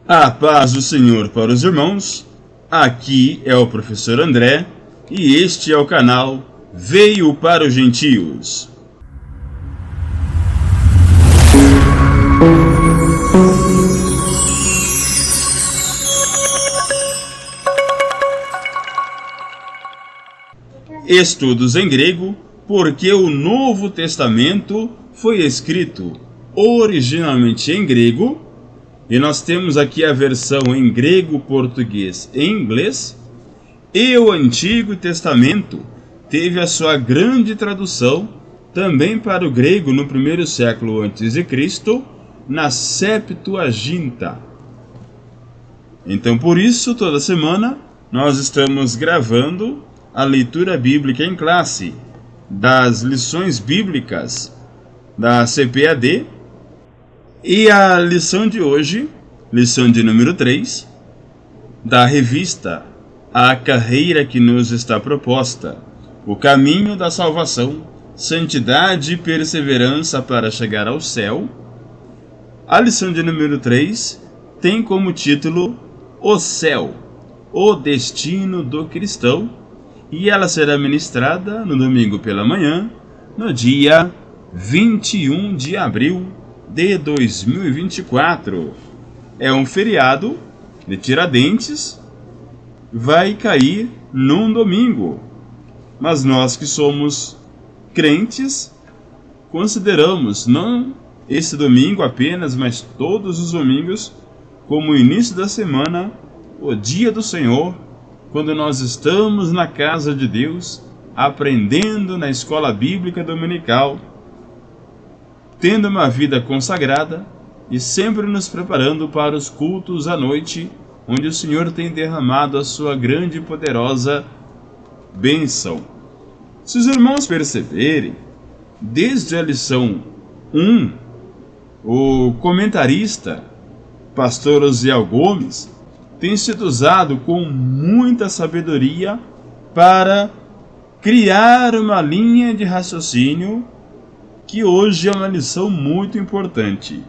A paz do Senhor para os irmãos, aqui é o professor André e este é o canal Veio para os Gentios. Estudos em grego, porque o Novo Testamento foi escrito originalmente em grego. E nós temos aqui a versão em grego, português e inglês. E o Antigo Testamento teve a sua grande tradução também para o grego no primeiro século a.C., na Septuaginta. Então, por isso, toda semana nós estamos gravando a leitura bíblica em classe das lições bíblicas da CPAD. E a lição de hoje, lição de número 3, da revista A Carreira que nos está proposta, o caminho da salvação, santidade e perseverança para chegar ao céu. A lição de número 3 tem como título O Céu, o Destino do Cristão, e ela será ministrada no domingo pela manhã, no dia 21 de abril de 2024. É um feriado de Tiradentes, vai cair num domingo. Mas nós que somos crentes, consideramos não esse domingo apenas, mas todos os domingos, como o início da semana, o dia do Senhor, quando nós estamos na casa de Deus, aprendendo na escola bíblica dominical, tendo uma vida consagrada e sempre nos preparando para os cultos à noite, onde o Senhor tem derramado a sua grande e poderosa bênção. Se os irmãos perceberem, desde a lição 1, o comentarista, pastor Osiel Gomes, tem sido usado com muita sabedoria para criar uma linha de raciocínio que hoje é uma lição muito importante.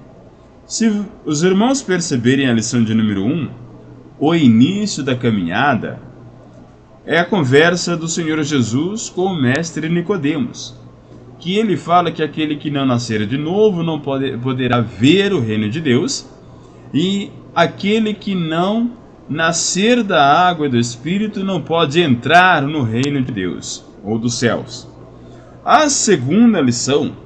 Se os irmãos perceberem a lição de número 1, o início da caminhada é a conversa do Senhor Jesus com o mestre Nicodemos, que ele fala que aquele que não nascer de novo não poderá ver o reino de Deus, e aquele que não nascer da água e do Espírito não pode entrar no reino de Deus, ou dos céus. A segunda lição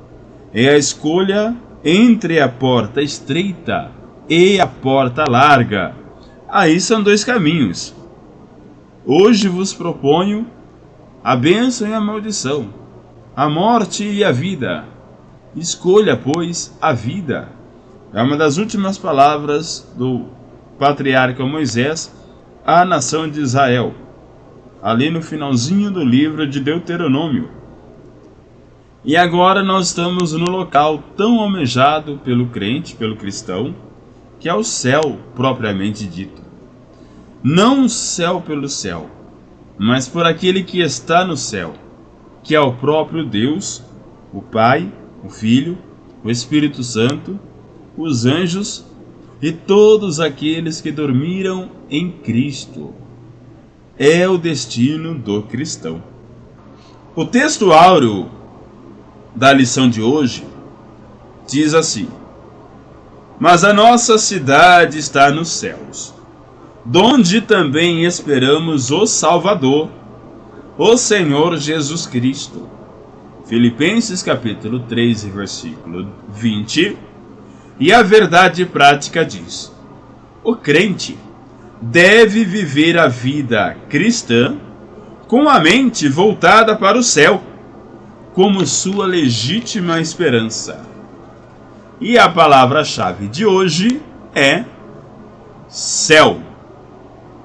é a escolha entre a porta estreita e a porta larga. Aí são dois caminhos. Hoje vos proponho a bênção e a maldição, a morte e a vida. Escolha, pois, a vida. É uma das últimas palavras do patriarca Moisés à nação de Israel, ali no finalzinho do livro de Deuteronômio. E agora nós estamos no local tão almejado pelo crente, pelo cristão, que é o céu propriamente dito. Não o céu pelo céu, mas por aquele que está no céu, que é o próprio Deus, o Pai, o Filho, o Espírito Santo, os anjos e todos aqueles que dormiram em Cristo. É o destino do cristão. O texto áureo da lição de hoje diz assim: mas a nossa cidade está nos céus, donde também esperamos o Salvador, o Senhor Jesus Cristo. Filipenses capítulo 3, versículo 20. E a verdade prática diz: o crente deve viver a vida cristã com a mente voltada para o céu, como sua legítima esperança. E a palavra-chave de hoje é céu.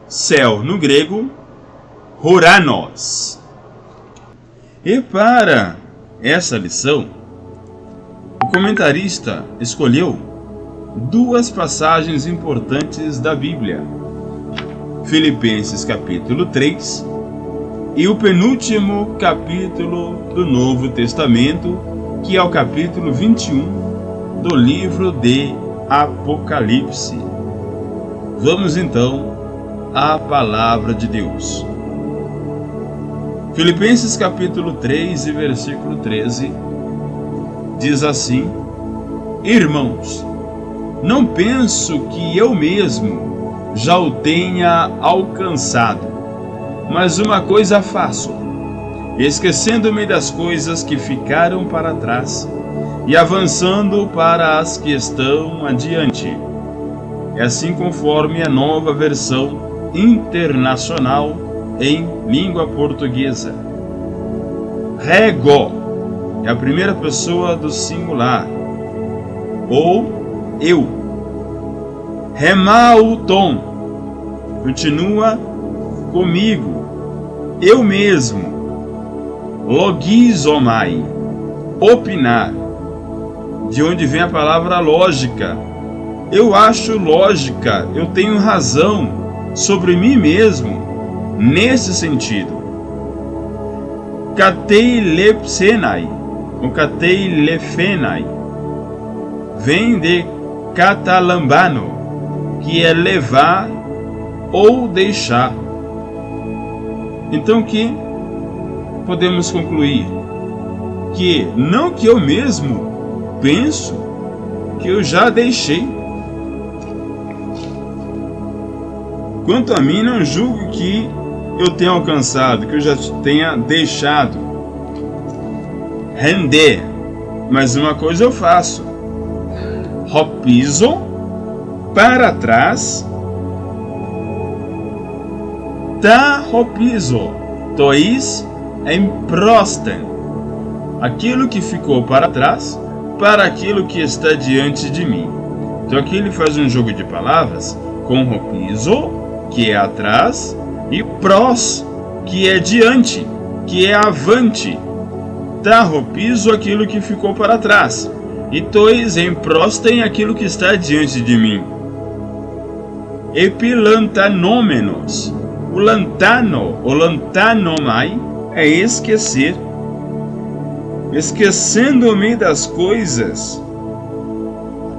Céu no grego, uranos. E para essa lição, o comentarista escolheu duas passagens importantes da Bíblia: Filipenses capítulo 3 e o penúltimo capítulo do Novo Testamento, que é o capítulo 21 do livro de Apocalipse. Vamos então à palavra de Deus. Filipenses capítulo 3 e versículo 13 diz assim: Irmãos, não penso que eu mesmo já o tenha alcançado, mas uma coisa faço, esquecendo-me das coisas que ficaram para trás e avançando para as que estão adiante. É assim conforme a nova versão internacional em língua portuguesa. Rego é a primeira pessoa do singular, ou eu. Remauton continua comigo, eu mesmo. Logizomai, opinar, de onde vem a palavra lógica. Eu acho lógica, eu tenho razão sobre mim mesmo, nesse sentido. Kateilepsenai, ou kateilephenai, vem de catalambano, que é levar ou deixar. Então que podemos concluir que não que eu mesmo penso que eu já deixei. Quanto a mim, não julgo que eu tenha alcançado, que eu já tenha deixado. Render, mas uma coisa eu faço: ropizo para trás, ta ropizo, tois emprosten, aquilo que ficou para trás, para aquilo que está diante de mim. Então aqui ele faz um jogo de palavras com ropizo, que é atrás, e pros, que é diante, que é avante. Ta ropizo, aquilo que ficou para trás, e tois emprostem, aquilo que está diante de mim. Epilantanômenos, o lantano, o lantanomai, é esquecer. Esquecendo-me das coisas,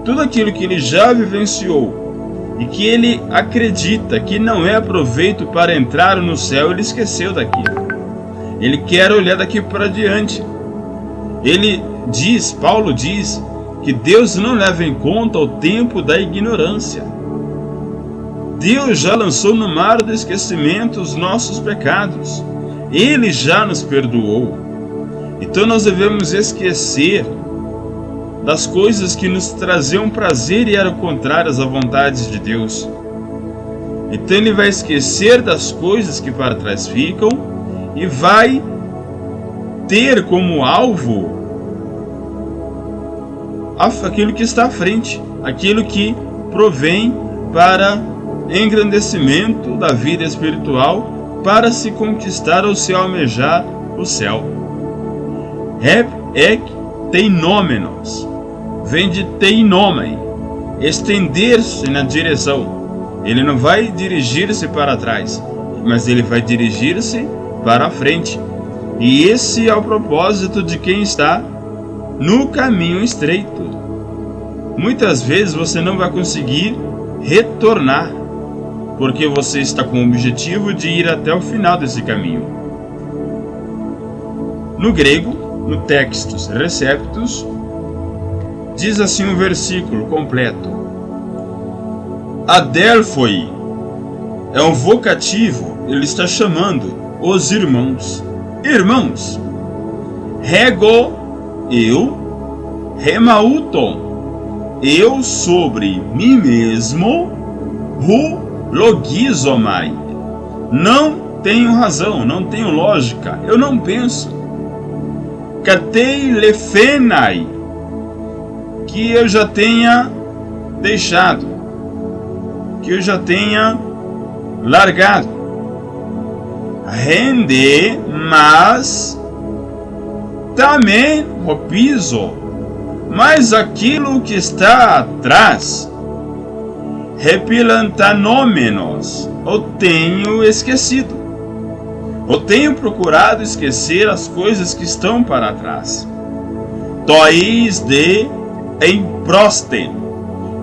tudo aquilo que ele já vivenciou e que ele acredita que não é proveito para entrar no céu, ele esqueceu daquilo. Ele quer olhar daqui para diante. Ele diz, Paulo diz, que Deus não leva em conta o tempo da ignorância. Deus já lançou no mar do esquecimento os nossos pecados. Ele já nos perdoou. Então nós devemos esquecer das coisas que nos traziam prazer e eram contrárias à vontade de Deus. Então ele vai esquecer das coisas que para trás ficam e vai ter como alvo aquilo que está à frente, aquilo que provém para engrandecimento da vida espiritual, para se conquistar ou se almejar o céu. Rep ek teinômenos, vem de teinomai, estender-se na direção. Ele não vai dirigir-se para trás, mas ele vai dirigir-se para a frente. E esse é o propósito de quem está no caminho estreito. Muitas vezes você não vai conseguir retornar, porque você está com o objetivo de ir até o final desse caminho. No grego, no Textus Receptus, diz assim um versículo completo: Adelphoi é um vocativo, ele está chamando os irmãos. Irmãos, rego, eu, remauton, eu sobre mim mesmo, hu logizomai, não tenho razão, não tenho lógica, eu não penso. Kateilephenai, que eu já tenha deixado, que eu já tenha largado. Rende, mas também ropizo, mas aquilo que está atrás, repilantanômenos, eu tenho esquecido. Eu tenho procurado esquecer as coisas que estão para trás. Tois de emprosten,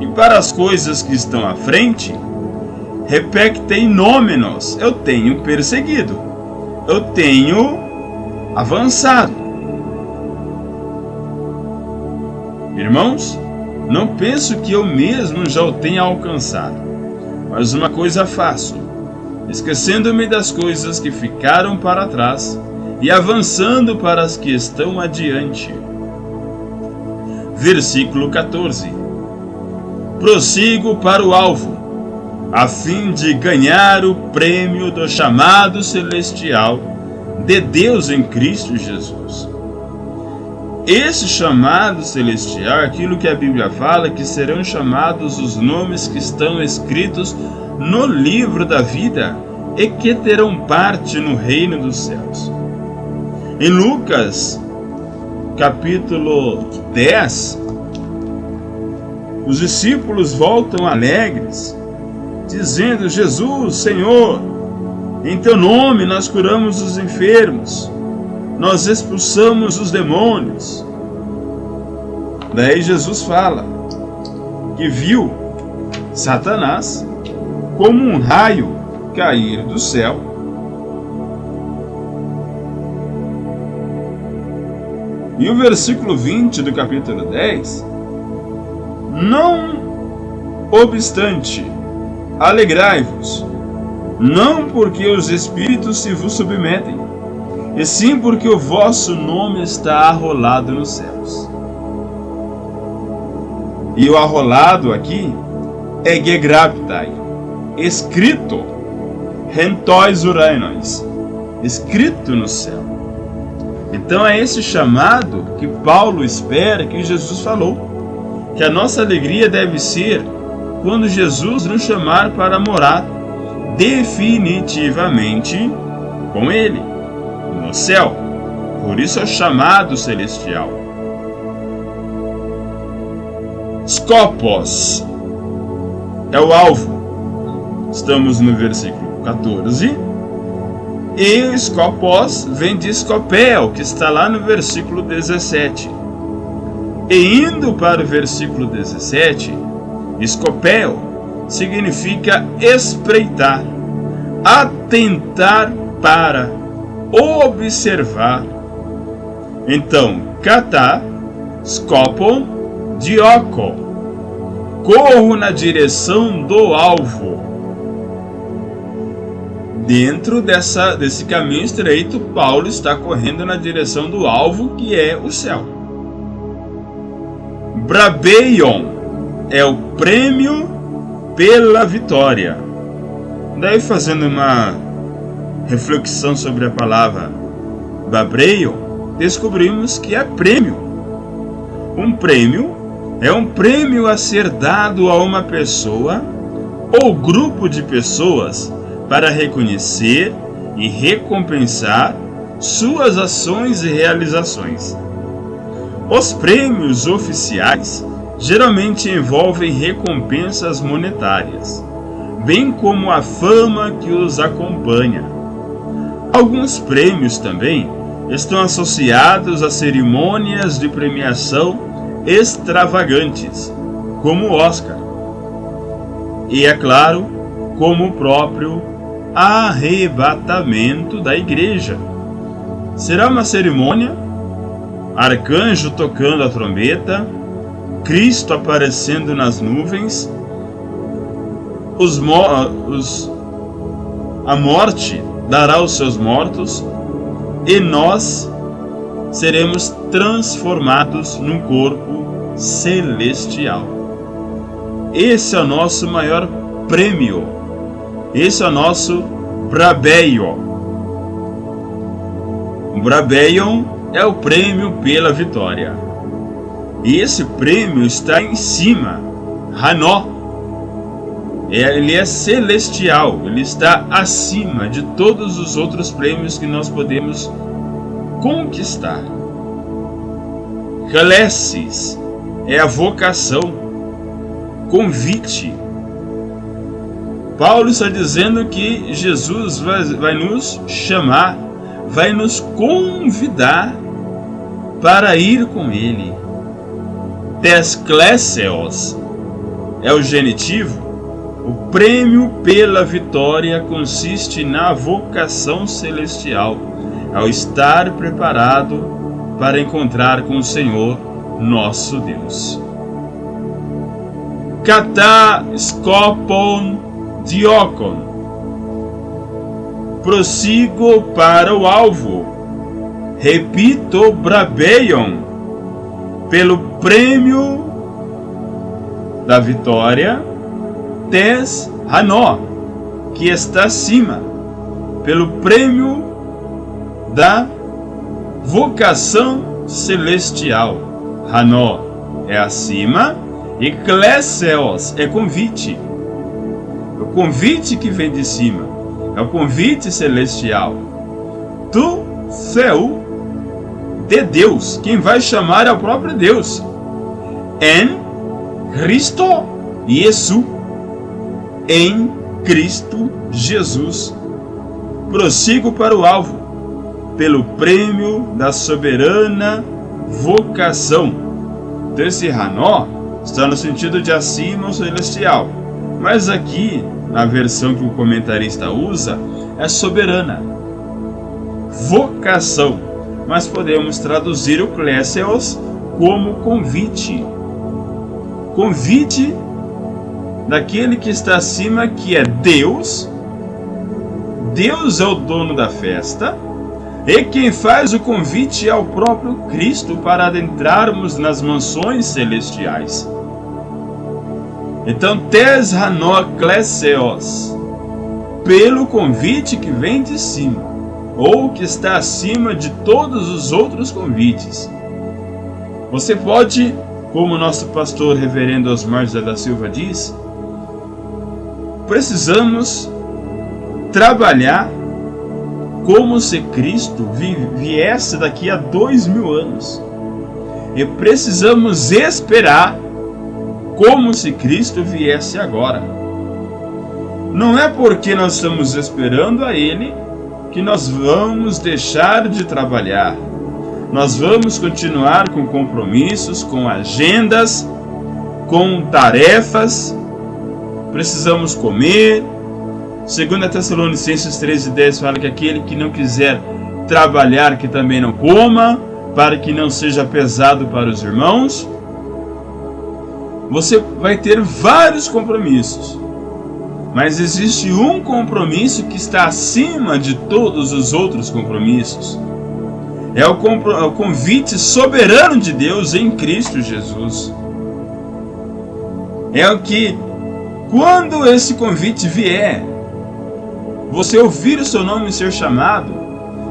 e para as coisas que estão à frente, Repectei nômenos, eu tenho perseguido, eu tenho avançado. Irmãos, não penso que eu mesmo já o tenha alcançado, mas uma coisa faço, esquecendo-me das coisas que ficaram para trás e avançando para as que estão adiante. Versículo 14. Prossigo para o alvo, a fim de ganhar o prêmio do chamado celestial de Deus em Cristo Jesus. Esse chamado celestial é aquilo que a Bíblia fala que serão chamados os nomes que estão escritos no livro da vida e que terão parte no reino dos céus. Em Lucas, capítulo 10, os discípulos voltam alegres, dizendo: Jesus, Senhor, em teu nome nós curamos os enfermos, nós expulsamos os demônios. Daí Jesus fala que viu Satanás como um raio cair do céu. E o versículo 20 do capítulo 10: Não obstante, alegrai-vos, não porque os espíritos se vos submetem, e sim porque o vosso nome está arrolado nos céus. E o arrolado aqui é gegraptai, escrito, rentois urainos, escrito no céu. Então é esse chamado que Paulo espera que Jesus falou, que a nossa alegria deve ser quando Jesus nos chamar para morar definitivamente com Ele, no céu. Por isso é o chamado celestial. Skopos é o alvo. Estamos no versículo 14. E o skopos vem de skopel, que está lá no versículo 17. E indo para o versículo 17, skopel significa espreitar, atentar para, observar. Então, kata, skopon, dioko, corro na direção do alvo. Dentro desse caminho estreito, Paulo está correndo na direção do alvo, que é o céu. Brabeion é o prêmio pela vitória. Daí, fazendo uma reflexão sobre a palavra Babreion, descobrimos que é prêmio. Um prêmio é um prêmio a ser dado a uma pessoa ou grupo de pessoas para reconhecer e recompensar suas ações e realizações. Os prêmios oficiais geralmente envolvem recompensas monetárias, bem como a fama que os acompanha. Alguns prêmios também estão associados a cerimônias de premiação extravagantes, como o Oscar. E, é claro, como o próprio arrebatamento da igreja. Será uma cerimônia, arcanjo tocando a trombeta, Cristo aparecendo nas nuvens, a morte dará os seus mortos, e nós seremos transformados num corpo celestial. Esse é o nosso maior prêmio. Esse é o nosso Brabeion. O Brabeion é o prêmio pela vitória. E esse prêmio está em cima, Hanó. Ele é celestial, ele está acima de todos os outros prêmios que nós podemos conquistar. Calesis é a vocação, convite. Paulo está dizendo que Jesus vai nos chamar, vai nos convidar para ir com Ele. Tescléseos é o genitivo, O prêmio pela vitória consiste na vocação celestial, ao estar preparado para encontrar com o Senhor, nosso Deus. Kata skopon diokon. Prossigo para o alvo. Repito brabeion. Pelo prêmio da vitória, tes hanó, que está acima, pelo prêmio da vocação celestial. Hanó é acima e kleseos é convite. O convite que vem de cima é o convite celestial. Tu, céu, de Deus, quem vai chamar é o próprio Deus. En Cristo Jesus, em Cristo Jesus. Prossigo para o alvo, pelo prêmio da soberana vocação. Então esse Hanó está no sentido de acima ou celestial, mas aqui, na versão que o comentarista usa, é soberana vocação, mas podemos traduzir o kleseos como convite. Convite daquele que está acima, que é Deus. Deus é o dono da festa, e quem faz o convite é o próprio Cristo para adentrarmos nas mansões celestiais. Então, tes hanó kleseos, pelo convite que vem de cima, ou que está acima de todos os outros convites. Você pode, como nosso pastor reverendo Osmar José da Silva diz, precisamos trabalhar como se Cristo viesse daqui a 2000 anos. E precisamos esperar como se Cristo viesse agora. Não é porque nós estamos esperando a Ele que nós vamos deixar de trabalhar. Nós vamos continuar com compromissos, com agendas, com tarefas. Precisamos comer. 2 Tessalonicenses 13:10 fala que aquele que não quiser trabalhar, que também não coma, para que não seja pesado para os irmãos. Você vai ter vários compromissos, mas existe um compromisso que está acima de todos os outros compromissos. É o convite soberano de Deus em Cristo Jesus. É o que, quando esse convite vier, você ouvir o seu nome ser chamado,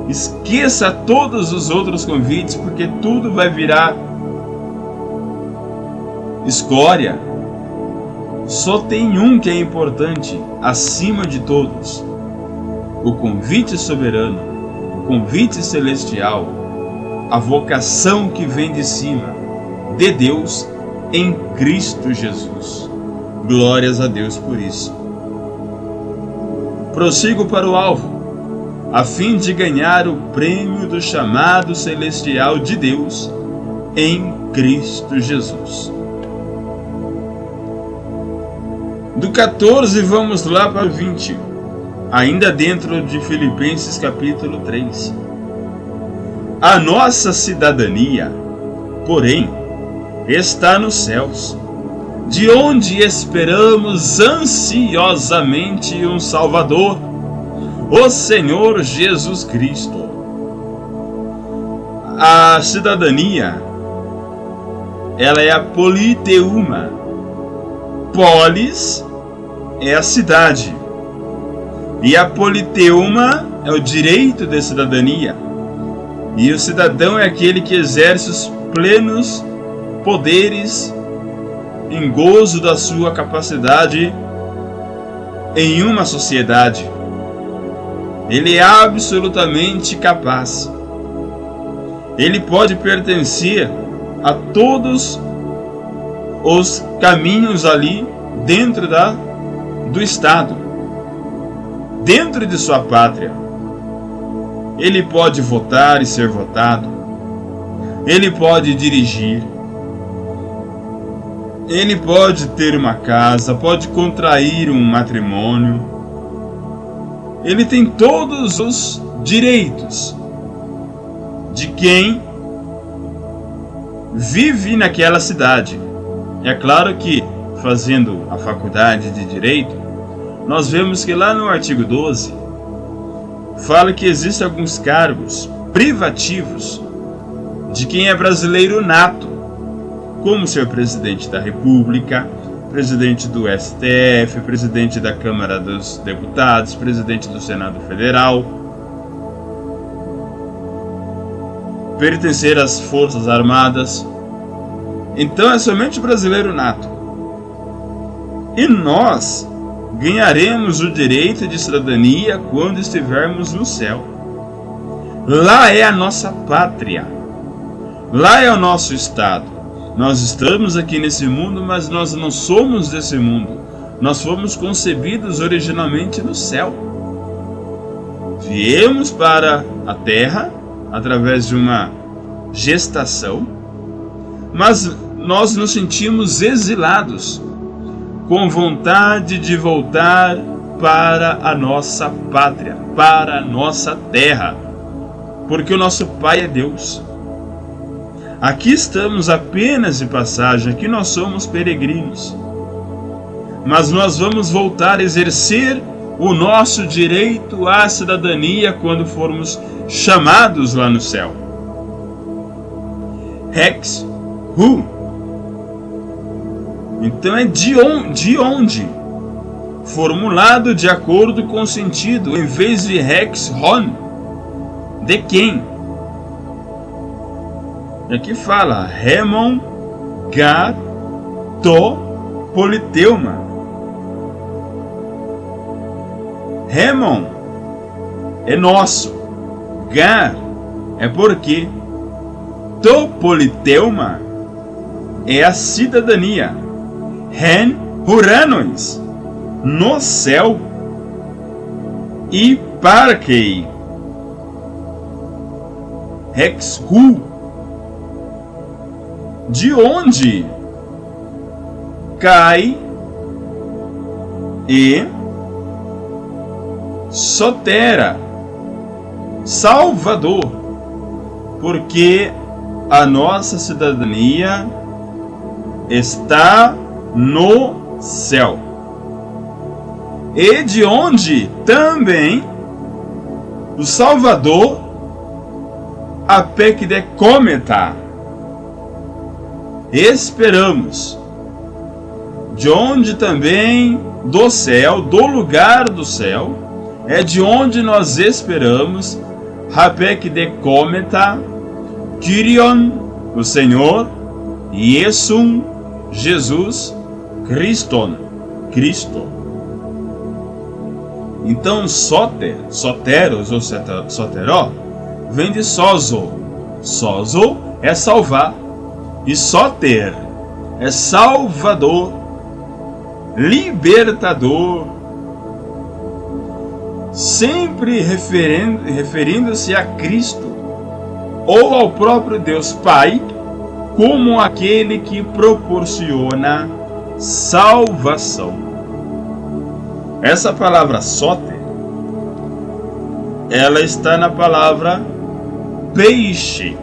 esqueça todos os outros convites, porque tudo vai virar escória. Só tem um que é importante, acima de todos: o convite soberano, o convite celestial, a vocação que vem de cima, de Deus em Cristo Jesus. Glórias a Deus por isso. Prossigo para o alvo, a fim de ganhar o prêmio do chamado celestial de Deus em Cristo Jesus. Do 14 vamos lá para o 20, ainda dentro de Filipenses capítulo 3. A nossa cidadania, porém, está nos céus, de onde esperamos ansiosamente um Salvador, o Senhor Jesus Cristo. A cidadania, ela é a politeuma. Polis é a cidade, e a politeuma é o direito de cidadania. E o cidadão é aquele que exerce os plenos poderes em gozo da sua capacidade em uma sociedade. Ele é absolutamente capaz. Ele pode pertencer a todos os caminhos ali dentro do Estado, dentro de sua pátria. Ele pode votar e ser votado. Ele pode dirigir. ele pode ter uma casa, pode contrair um matrimônio. Ele tem todos os direitos de quem vive naquela cidade. É claro que, fazendo a faculdade de Direito, nós vemos que lá no artigo 12 fala que existem alguns cargos privativos de quem é brasileiro nato, como ser presidente da República, presidente do STF, presidente da Câmara dos Deputados, presidente do Senado Federal, pertencer às Forças Armadas. Então é somente brasileiro nato. E nós ganharemos o direito de cidadania quando estivermos no céu. Lá é a nossa pátria. Lá é o nosso estado. Nós estamos aqui nesse mundo, mas nós não somos desse mundo. Nós fomos concebidos originalmente no céu. Viemos para a terra através de uma gestação, mas nós nos sentimos exilados, com vontade de voltar para a nossa pátria, para a nossa terra, porque o nosso Pai é Deus. Aqui estamos apenas de passagem, aqui nós somos peregrinos, mas nós vamos voltar a exercer o nosso direito à cidadania quando formos chamados lá no céu. Rex Hu. Então é de onde? Formulado de acordo com o sentido, em vez de Rex Hon. De quem? Aqui fala Remon Gar To Politeuma. Remon é nosso. Gar é porque. To Politeuma é a cidadania. Hen Huranos, no céu. E Parkei Rex Hu, de onde cai e Sotera, Salvador, porque a nossa cidadania está no céu. E de onde também o Salvador apec de cometa esperamos. De onde também do céu, do lugar do céu, é de onde nós esperamos apec de cometa Kyrion, o Senhor, Yesum, Jesus, Christon, Cristo. Então soteros ou soteró, vem de sozo. Sozo é salvar. E soter é salvador, libertador. Sempre referindo-se a Cristo ou ao próprio Deus Pai como aquele que proporciona salvação. Essa palavra soter, ela está na palavra peixe.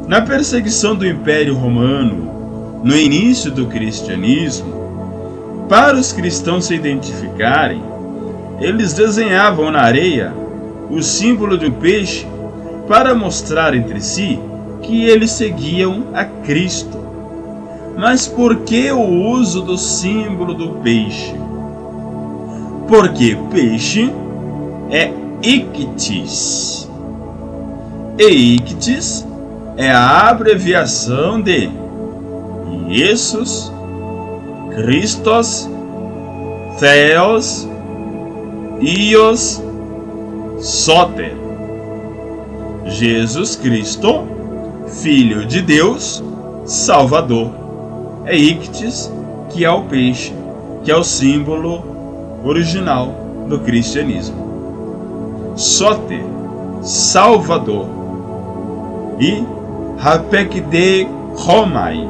Na perseguição do Império Romano, no início do cristianismo, para os cristãos se identificarem, eles desenhavam na areia o símbolo de um peixe para mostrar entre si que eles seguiam a Cristo. Mas por que o uso do símbolo do peixe? Porque peixe é ictis. E ictis é a abreviação de Jesus, Christos, Theos, Ios, Soter. Jesus Cristo, Filho de Deus, Salvador. É ictis, que é o peixe, que é o símbolo original do cristianismo. Soter, Salvador. E Rapek de Romai,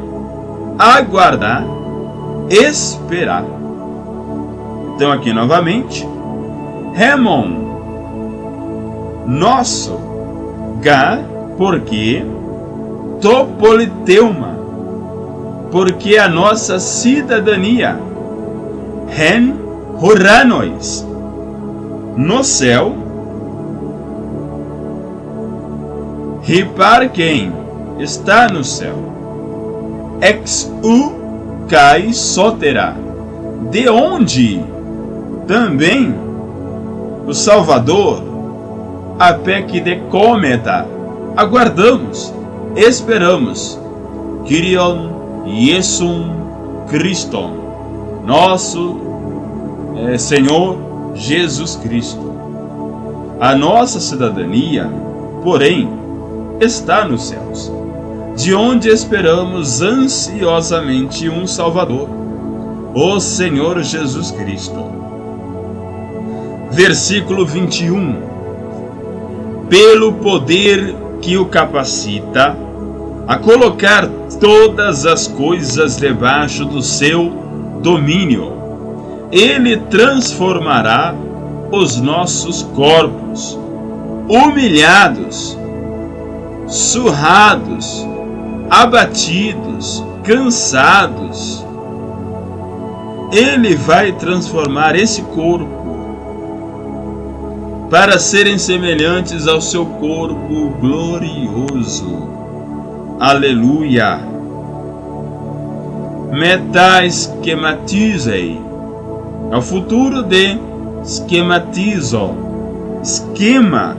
aguardar, esperar. Então aqui novamente, Hemon, nosso, Ga, porque, Topoliteuma, porque a nossa cidadania, Hen, Horanois, no céu, Ripar quem está no céu, Ex u Kai Sotera, de onde também o Salvador, a PEC de Cometa, aguardamos, esperamos, Kyrion Iesum Christon, nosso Senhor Jesus Cristo. A nossa cidadania, porém, está nos céus, de onde esperamos ansiosamente um Salvador, o Senhor Jesus Cristo. Versículo 21. Pelo poder que o capacita a colocar todas as coisas debaixo do seu domínio, ele transformará os nossos corpos, humilhados, surrados, abatidos, cansados. Ele vai transformar esse corpo para serem semelhantes ao seu corpo glorioso. Aleluia! Meta-esquematizei é o futuro de esquematizo. Esquema.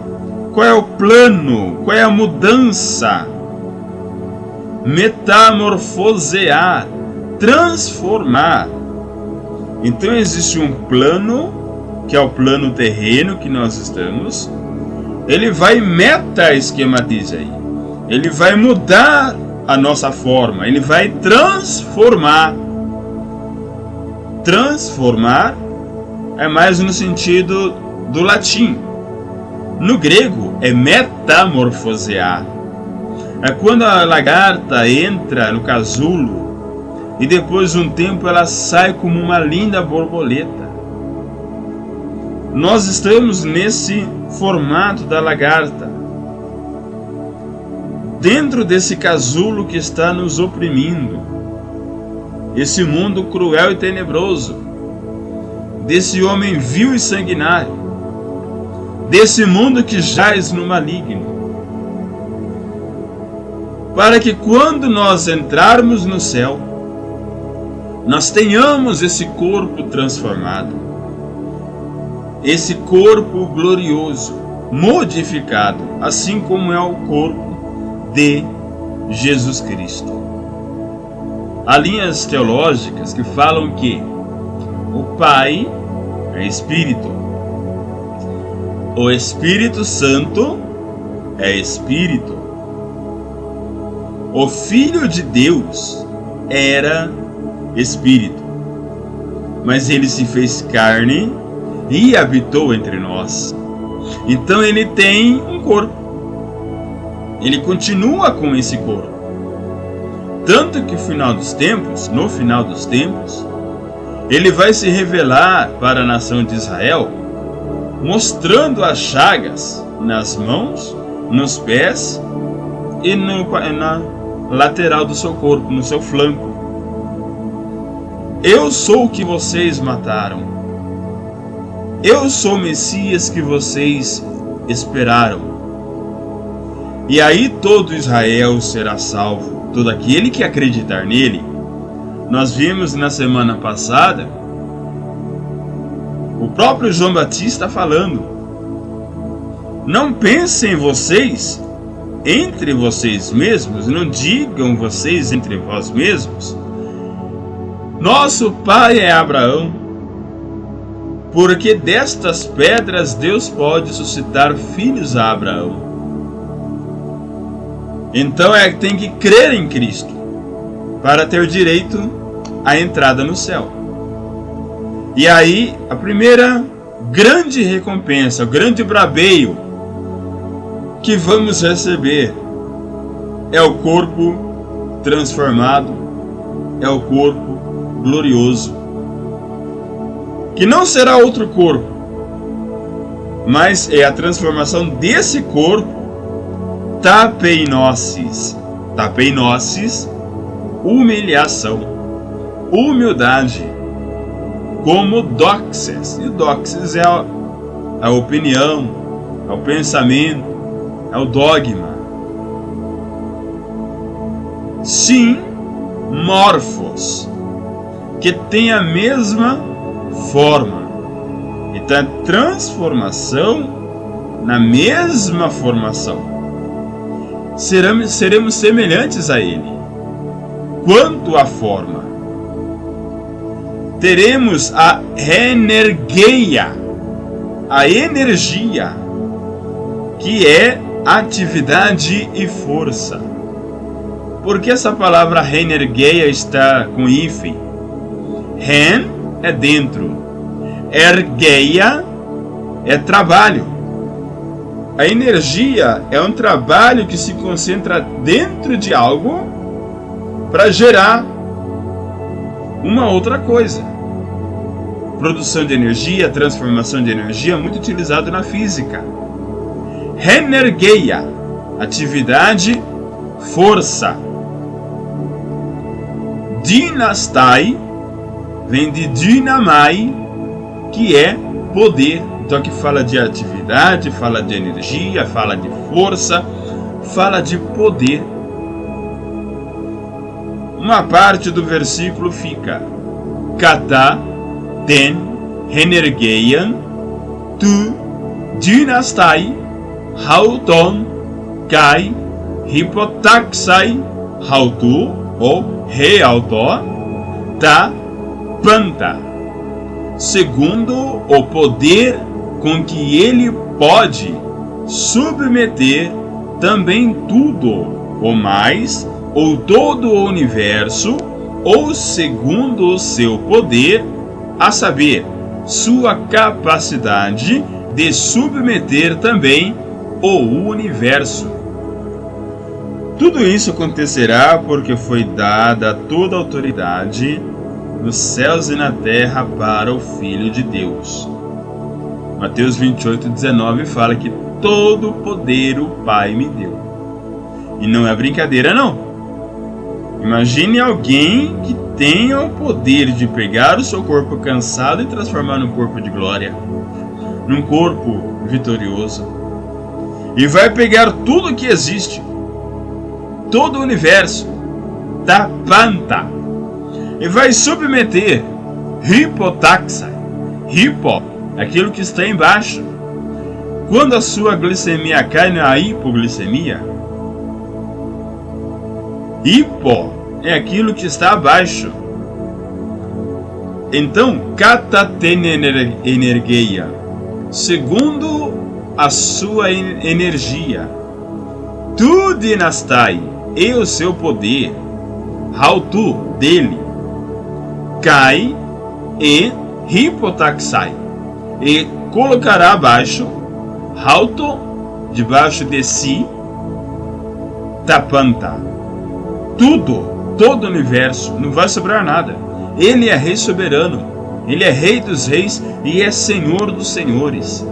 Qual é o plano? Qual é a mudança? Metamorfosear, transformar. Então existe um plano, que é o plano terreno que nós estamos. Ele vai meta-esquematizar. Ele vai mudar a nossa forma. Ele vai transformar. Transformar é mais no sentido do latim. No grego é metamorfosear. É quando a lagarta entra no casulo e depois de um tempo ela sai como uma linda borboleta. Nós estamos nesse formato da lagarta, dentro desse casulo que está nos oprimindo, esse mundo cruel e tenebroso, desse homem vil e sanguinário, desse mundo que jaz no maligno, para que quando nós entrarmos no céu, nós tenhamos esse corpo transformado, esse corpo glorioso, modificado, assim como é o corpo de Jesus Cristo. Há linhas teológicas que falam que o Pai é Espírito, o Espírito Santo é Espírito, o Filho de Deus era Espírito, mas ele se fez carne e habitou entre nós. Então ele tem um corpo, ele continua com esse corpo, tanto que no final dos tempos, ele vai se revelar para a nação de Israel, mostrando as chagas nas mãos, nos pés e na lateral do seu corpo, no seu flanco. Eu sou o que vocês mataram. Eu sou o Messias que vocês esperaram. E aí todo Israel será salvo, todo aquele que acreditar nele. Nós vimos na semana passada o próprio João Batista falando: não pensem vocês entre vocês mesmos, não digam vocês entre vós mesmos, nosso pai é Abraão, porque destas pedras Deus pode suscitar filhos a Abraão. Então tem que crer em Cristo para ter direito à entrada no céu. E aí a primeira grande recompensa, o grande brabeio que vamos receber é o corpo transformado, é o corpo glorioso, que não será outro corpo, mas é a transformação desse corpo, tapeinosis, humilhação, humildade, como doxes. E o doxes é a opinião, é o pensamento, é o dogma. Sim, morfos, que tem a mesma forma. Então é transformação na mesma formação. Seremos semelhantes a ele. Quanto à forma, teremos a energia, que é atividade e força. Por que essa palavra energia está com hífen? Ren é dentro, ergeia é trabalho. A energia é um trabalho que se concentra dentro de algo para gerar uma outra coisa. Produção de energia, transformação de energia, muito utilizado na física. Energeia, atividade, força. Dynastai vem de dynamai, que é poder. Então aqui fala de atividade, fala de energia, fala de força, fala de poder. Uma parte do versículo fica: Kata ten energeian tu dynastai hauton kai hipotaxai hautu ou realto ta panta, segundo o poder com que ele pode submeter também tudo, ou mais, ou todo o universo, ou segundo o seu poder, a saber, sua capacidade de submeter também o universo. Tudo isso acontecerá porque foi dada toda a autoridade nos céus e na terra para o Filho de Deus. Mateus 28:19 fala que todo o poder o Pai me deu. E não é brincadeira não. Imagine alguém que tenha o poder de pegar o seu corpo cansado e transformar num corpo de glória, num corpo vitorioso. E vai pegar tudo que existe, todo o universo, tapanta, e vai submeter hipotaxa, hipo, aquilo que está embaixo. Quando a sua glicemia cai na hipoglicemia, hipo é aquilo que está abaixo. Então, kata ten energeia, segundo a sua energia, tu dynastai, e o seu poder, hautu, dele, kai e hipotaxai, e colocará abaixo, hauto, debaixo de si, tapanta. Tudo, todo o universo, não vai sobrar nada. Ele é rei soberano, ele é rei dos reis e é senhor dos senhores.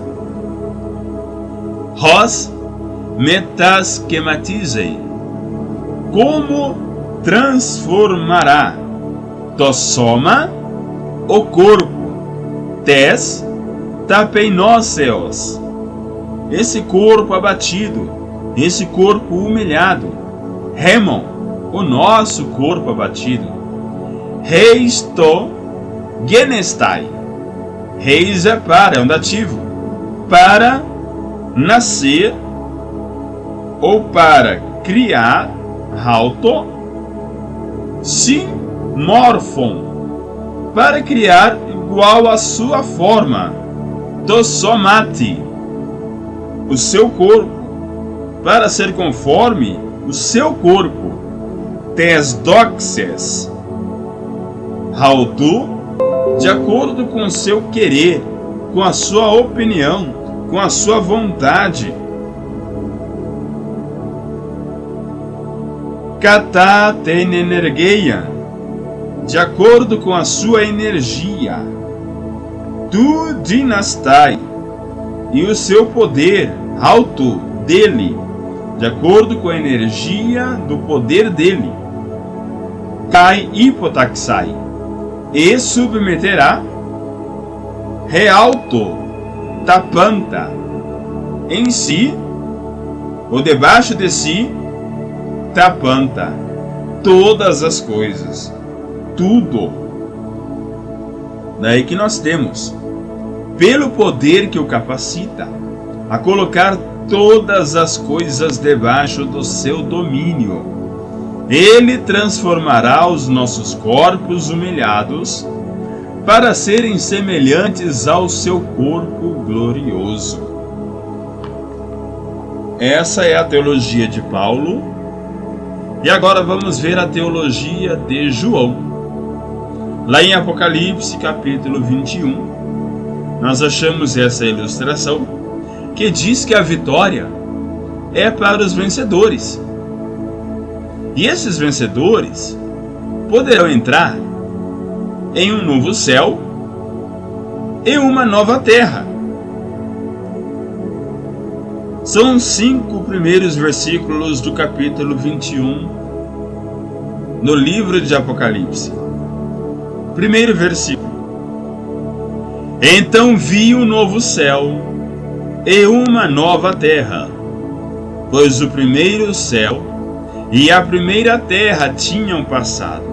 Hos metaschematizei, como transformará tossoma, o corpo, tes tapeinóceos, esse corpo abatido, esse corpo humilhado, remon, o nosso corpo abatido, reisto genestai, reis é para, é um dativo, para nascer ou para criar, hauto, sim, morphon, para criar igual à sua forma, tossomati, o seu corpo, para ser conforme o seu corpo, tes doxes, hautu, de acordo com o seu querer, com a sua opinião, com a sua vontade. Kata ten energeia, de acordo com a sua energia. Tu dinastai, e o seu poder alto dele, de acordo com a energia do poder dele. Cai hipotaxai, e submeterá realto tapanta em si, ou debaixo de si, tapanta todas as coisas, tudo. Daí que nós temos, pelo poder que o capacita a colocar todas as coisas debaixo do seu domínio, ele transformará os nossos corpos humilhados para serem semelhantes ao seu corpo glorioso. Essa é a teologia de Paulo. E agora vamos ver a teologia de João. Lá em Apocalipse, capítulo 21, nós achamos essa ilustração que diz que a vitória é para os vencedores. E esses vencedores poderão entrar em um novo céu e uma nova terra. São os 5 primeiros versículos do capítulo 21 no livro de Apocalipse. Primeiro versículo: Então vi um novo céu e uma nova terra, pois o primeiro céu e a primeira terra tinham passado,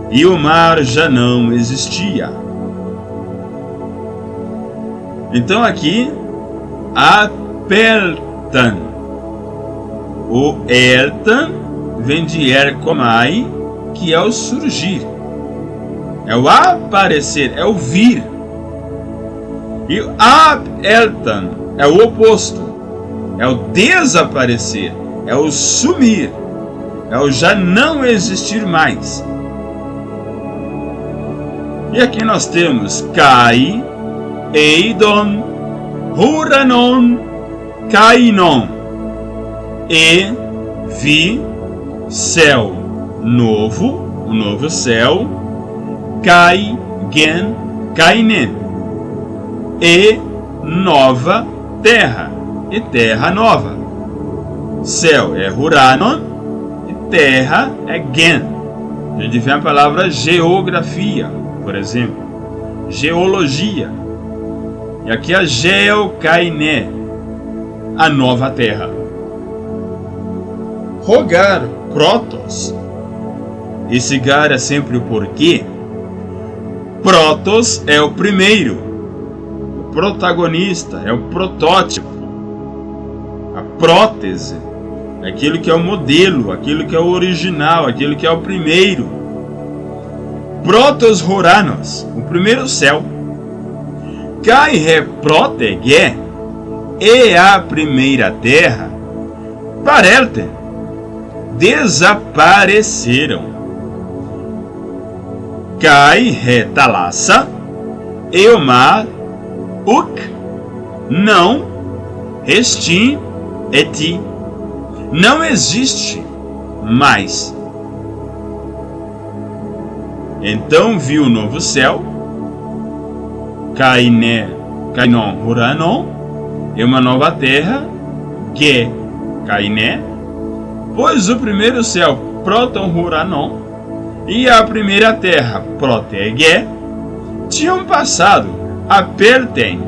e o mar já não existia. Então aqui, Apeltan. O Eltan vem de Erkomai, que é o surgir, é o aparecer, é o vir. E o Abeltan é o oposto, é o desaparecer, é o sumir, é o já não existir mais. E aqui nós temos Kai, Eidon, Huranon, Kainon, e vi céu novo, o novo céu, Kai, Gen, Kainen, e nova terra, e terra nova. Céu é Huranon e terra é Gen. A gente vê a palavra geografia, por exemplo, geologia. E aqui a Geokainé, a nova terra. Rogar, protos. Esse gar é sempre o porquê. Protos é o primeiro, o protagonista, é o protótipo. A prótese é aquilo que é o modelo, aquilo que é o original, aquilo que é o primeiro. Protos Horanos, o primeiro céu. Kai reprotege, e a primeira terra, parelte, desapareceram. Kai retalassa, e o mar, uk, não, restim, eti, não existe mais. Então viu o novo céu, Kainé, Kainon, Huranon, e uma nova terra, Ge, Kainé, pois o primeiro céu, Proton, Huranon, e a primeira terra, Protege, tinham passado a Perten,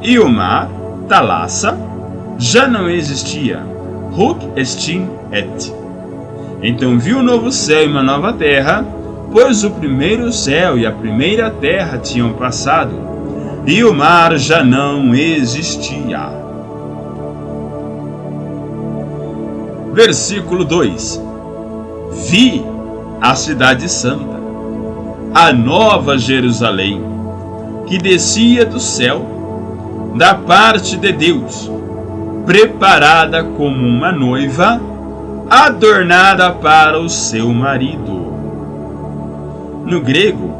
e o mar, Talassa, já não existia, Huk, Estim, Et. Então viu o novo céu e uma nova terra, pois o primeiro céu e a primeira terra tinham passado, e o mar já não existia. Versículo 2: Vi a cidade santa, a nova Jerusalém, que descia do céu, da parte de Deus, preparada como uma noiva, adornada para o seu marido. No grego,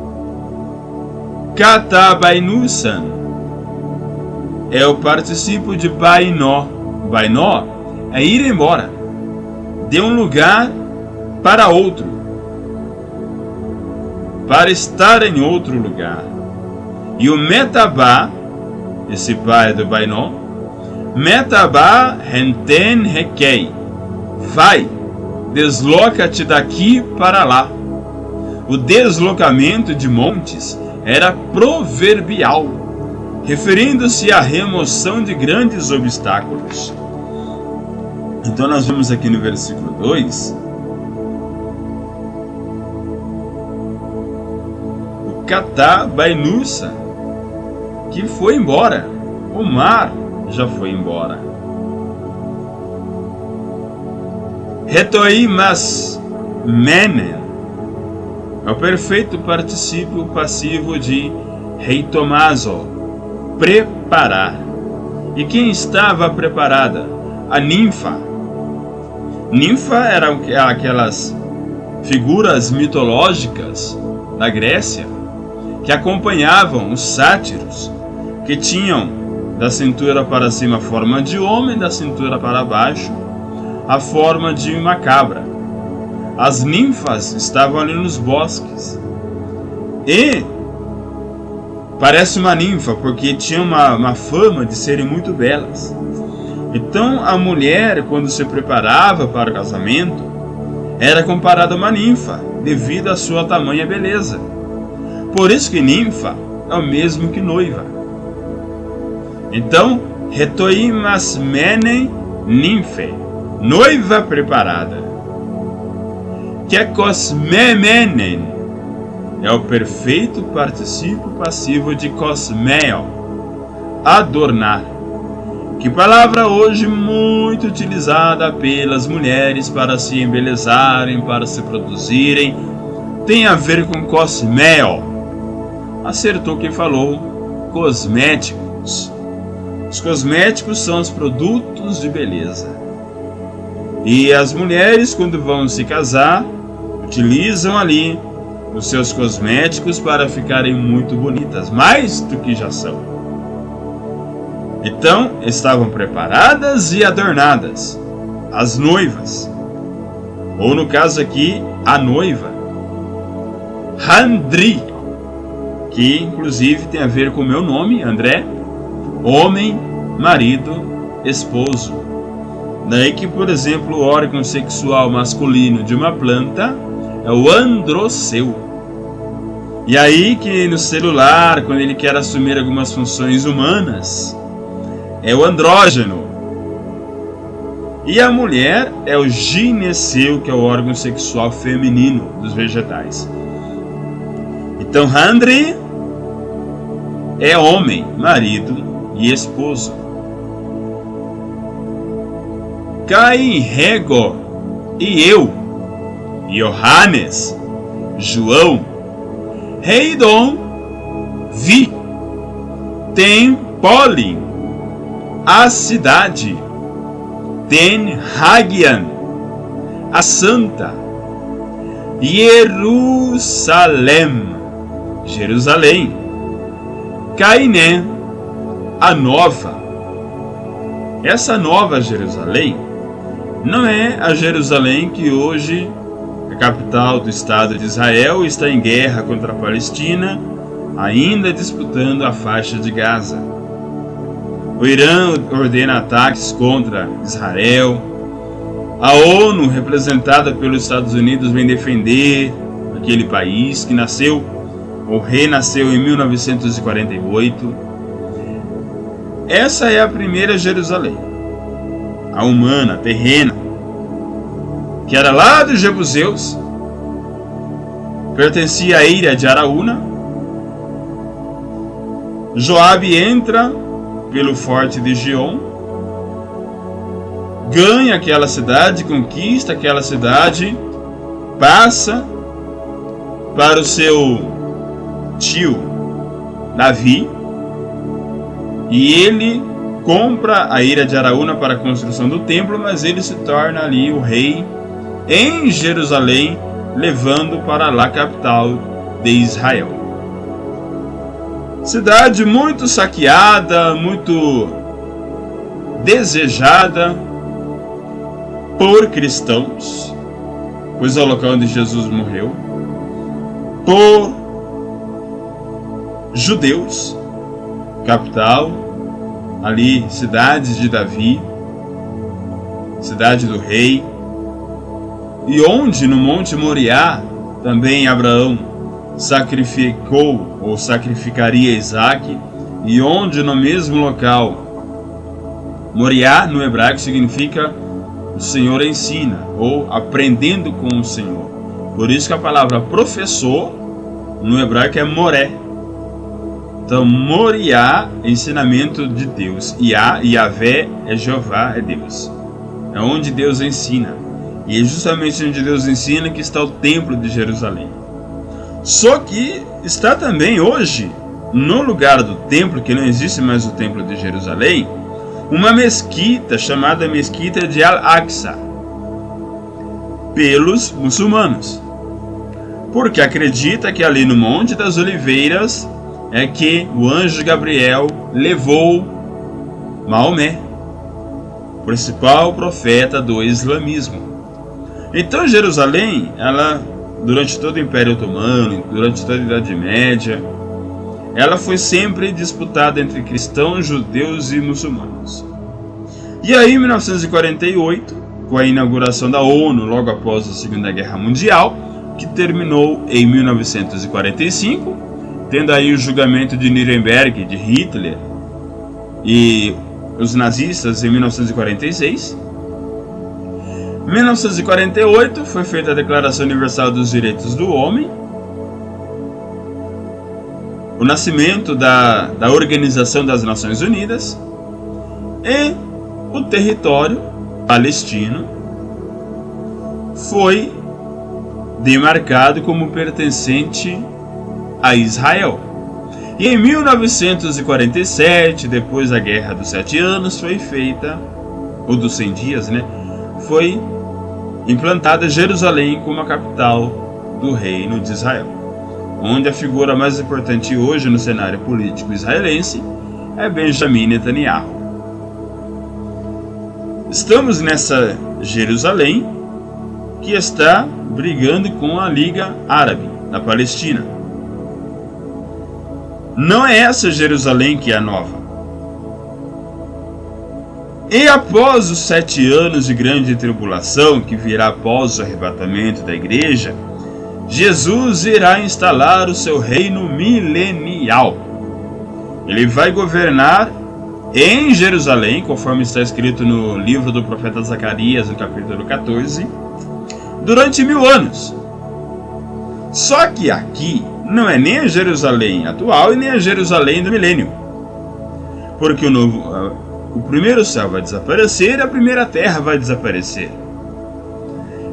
katabainusan é o particípio de bainó. Bainó é ir embora, de um lugar para outro. para estar em outro lugar. E o Metabá, esse pai do Bainó, Metabá henten hekei, vai, desloca-te daqui para lá. O deslocamento de montes era proverbial, referindo-se à remoção de grandes obstáculos. Então nós vemos aqui no versículo 2, o Katá Bainusa, que foi embora, o mar já foi embora. Retoimas menen é o perfeito particípio passivo de reitomazo, preparar. E quem estava preparada? A ninfa. Ninfa eram aquelas figuras mitológicas da Grécia que acompanhavam os sátiros, que tinham da cintura para cima a forma de homem, da cintura para baixo a forma de uma cabra. As ninfas estavam ali nos bosques. E parece uma ninfa porque tinha uma fama de serem muito belas. Então a mulher, quando se preparava para o casamento, era comparada a uma ninfa, devido à sua tamanha beleza. Por isso que ninfa é o mesmo que noiva. Então, retoimas menen ninfe, noiva preparada. Que cosmemenen é o perfeito particípio passivo de cosmeo, adornar. Que palavra hoje muito utilizada pelas mulheres para se embelezarem, para se produzirem, tem a ver com cosmeo. Acertou quem falou, cosméticos. Os cosméticos são os produtos de beleza. E as mulheres, quando vão se casar, utilizam ali os seus cosméticos para ficarem muito bonitas, mais do que já são. Então, estavam preparadas e adornadas, as noivas, ou no caso aqui, a noiva. Handri, que inclusive tem a ver com o meu nome, André, homem, marido, esposo. Daí que, por exemplo, o órgão sexual masculino de uma planta é o androceu. E aí que no celular, quando ele quer assumir algumas funções humanas, é o andrógeno. E a mulher é o gineceu, que é o órgão sexual feminino dos vegetais. Então, Handri é homem, marido e esposo. Caim, Rego e eu, Johannes, João, Reidon, vi, tem Polin, a cidade, ten Hagian, a santa, Jerusalém, Jerusalém, Cainé, a nova. Essa nova Jerusalém não é a Jerusalém que hoje, a capital do Estado de Israel, está em guerra contra a Palestina, ainda disputando a faixa de Gaza. O Irã ordena ataques contra Israel. A ONU, representada pelos Estados Unidos, vem defender aquele país que nasceu, ou renasceu em 1948. Essa é a primeira Jerusalém, a humana, a terrena, que era lá dos jebuseus, pertencia à ilha de Araúna. Joabe entra pelo forte de Gion, ganha aquela cidade, conquista aquela cidade, passa para o seu tio Davi, e ele compra a ilha de Araúna para a construção do templo, mas ele se torna ali o rei em Jerusalém, levando para lá a capital de Israel. Cidade muito saqueada, muito desejada por cristãos, pois é o local onde Jesus morreu. por judeus, capital, ali, cidade de Davi, cidade do rei, e onde no Monte Moriá também Abraão sacrificou ou sacrificaria Isaac, e onde no mesmo local, Moriá no hebraico significa o Senhor ensina, ou aprendendo com o Senhor. Por isso que a palavra professor no hebraico é moré. Então Moriá, ensinamento de Deus. Yahvé é Jeová, é Deus. É onde Deus ensina. E é justamente onde Deus ensina que está o templo de Jerusalém. Só que está também hoje, no lugar do templo, que não existe mais o templo de Jerusalém, uma mesquita chamada Mesquita de Al-Aqsa, pelos muçulmanos. Porque acredita que ali no Monte das Oliveiras é que o anjo Gabriel levou Maomé, principal profeta do islamismo. Então Jerusalém, ela, durante todo o Império Otomano, durante toda a Idade Média, ela foi sempre disputada entre cristãos, judeus e muçulmanos. E aí, em 1948, com a inauguração da ONU, logo após a Segunda Guerra Mundial, que terminou em 1945, tendo aí o julgamento de Nuremberg, de Hitler e os nazistas em 1946. Em 1948 foi feita a Declaração Universal dos Direitos do Homem, o nascimento da Organização das Nações Unidas, e o território palestino foi demarcado como pertencente a Israel. E em 1947, depois da Guerra dos 7 Anos, foi feita, ou dos 100 dias, foi implantada Jerusalém como a capital do reino de Israel, onde a figura mais importante hoje no cenário político israelense é Benjamin Netanyahu. Estamos nessa Jerusalém que está brigando com a Liga Árabe da Palestina. Não é essa Jerusalém que é a nova. E após os 7 anos de grande tribulação, que virá após o arrebatamento da igreja, Jesus irá instalar o seu reino milenial. Ele vai governar em Jerusalém, conforme está escrito no livro do profeta Zacarias, no capítulo 14, durante 1000 anos. Só que aqui não é nem a Jerusalém atual e nem a Jerusalém do milênio, porque o primeiro céu vai desaparecer e a primeira terra vai desaparecer.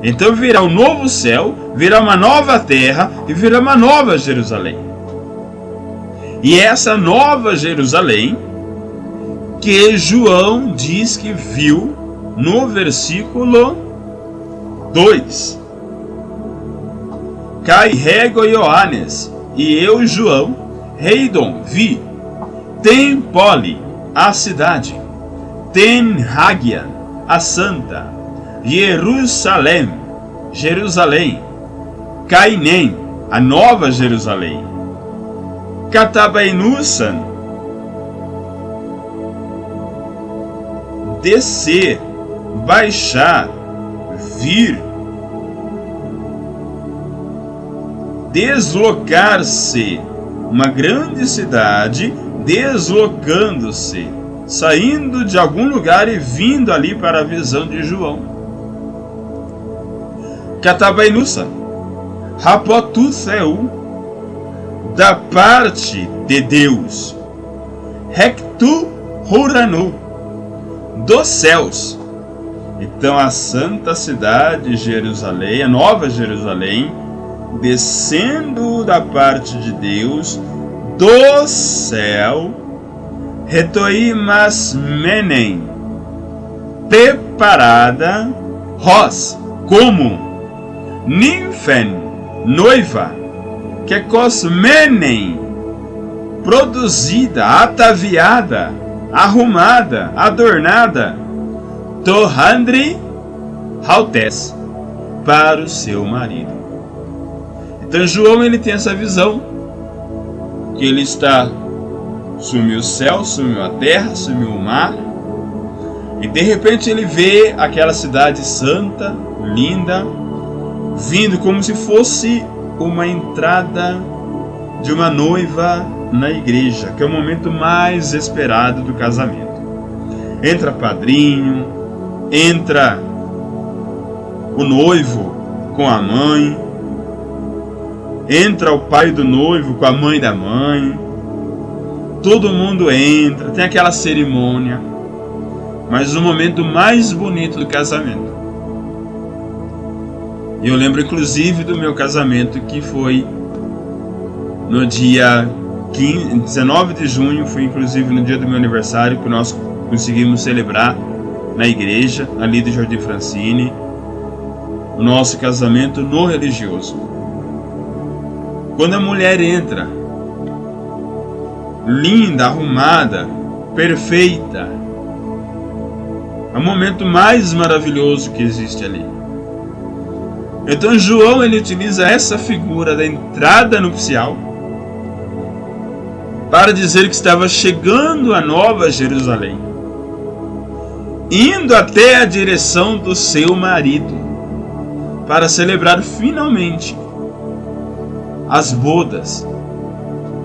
Então virá um novo céu, virá uma nova terra e virá uma nova Jerusalém. E essa nova Jerusalém que João diz que viu no versículo 2. Cai rego Ioannes, e eu, João, Reidon, vi, tem Poli, a cidade, tem Hagian, a santa, Jerusalém, Cainem, a nova Jerusalém, Catabainusan, descer, baixar, vir, deslocar-se, uma grande cidade deslocando-se, saindo de algum lugar e vindo ali para a visão de João. Catabainusa, Rapotutheu, da parte de Deus, Rectu Huranu, dos céus. Então a santa cidade Jerusalém, a nova Jerusalém, descendo da parte de Deus do céu, Retoimas Menem, preparada, Ros, como Ninfen, noiva, que cosmenem, produzida, ataviada, arrumada, adornada, Tohandri Haltes, para o seu marido. Então João ele tem essa visão, que ele está, sumiu o céu, sumiu a terra, sumiu o mar, e de repente ele vê aquela cidade santa, linda, vindo como se fosse uma entrada de uma noiva na igreja, que é o momento mais esperado do casamento. Entra padrinho, entra o noivo com a mãe, entra o pai do noivo com a mãe da mãe, todo mundo entra, tem aquela cerimônia, mas o momento mais bonito do casamento. E eu lembro inclusive do meu casamento, que foi no dia 19 de junho, foi inclusive no dia do meu aniversário, que nós conseguimos celebrar na igreja, ali do Jardim Francine, o nosso casamento no religioso. Quando a mulher entra, linda, arrumada, perfeita, é o momento mais maravilhoso que existe ali. Então João ele utiliza essa figura da entrada nupcial para dizer que estava chegando a Nova Jerusalém, indo até a direção do seu marido, para celebrar finalmente as bodas,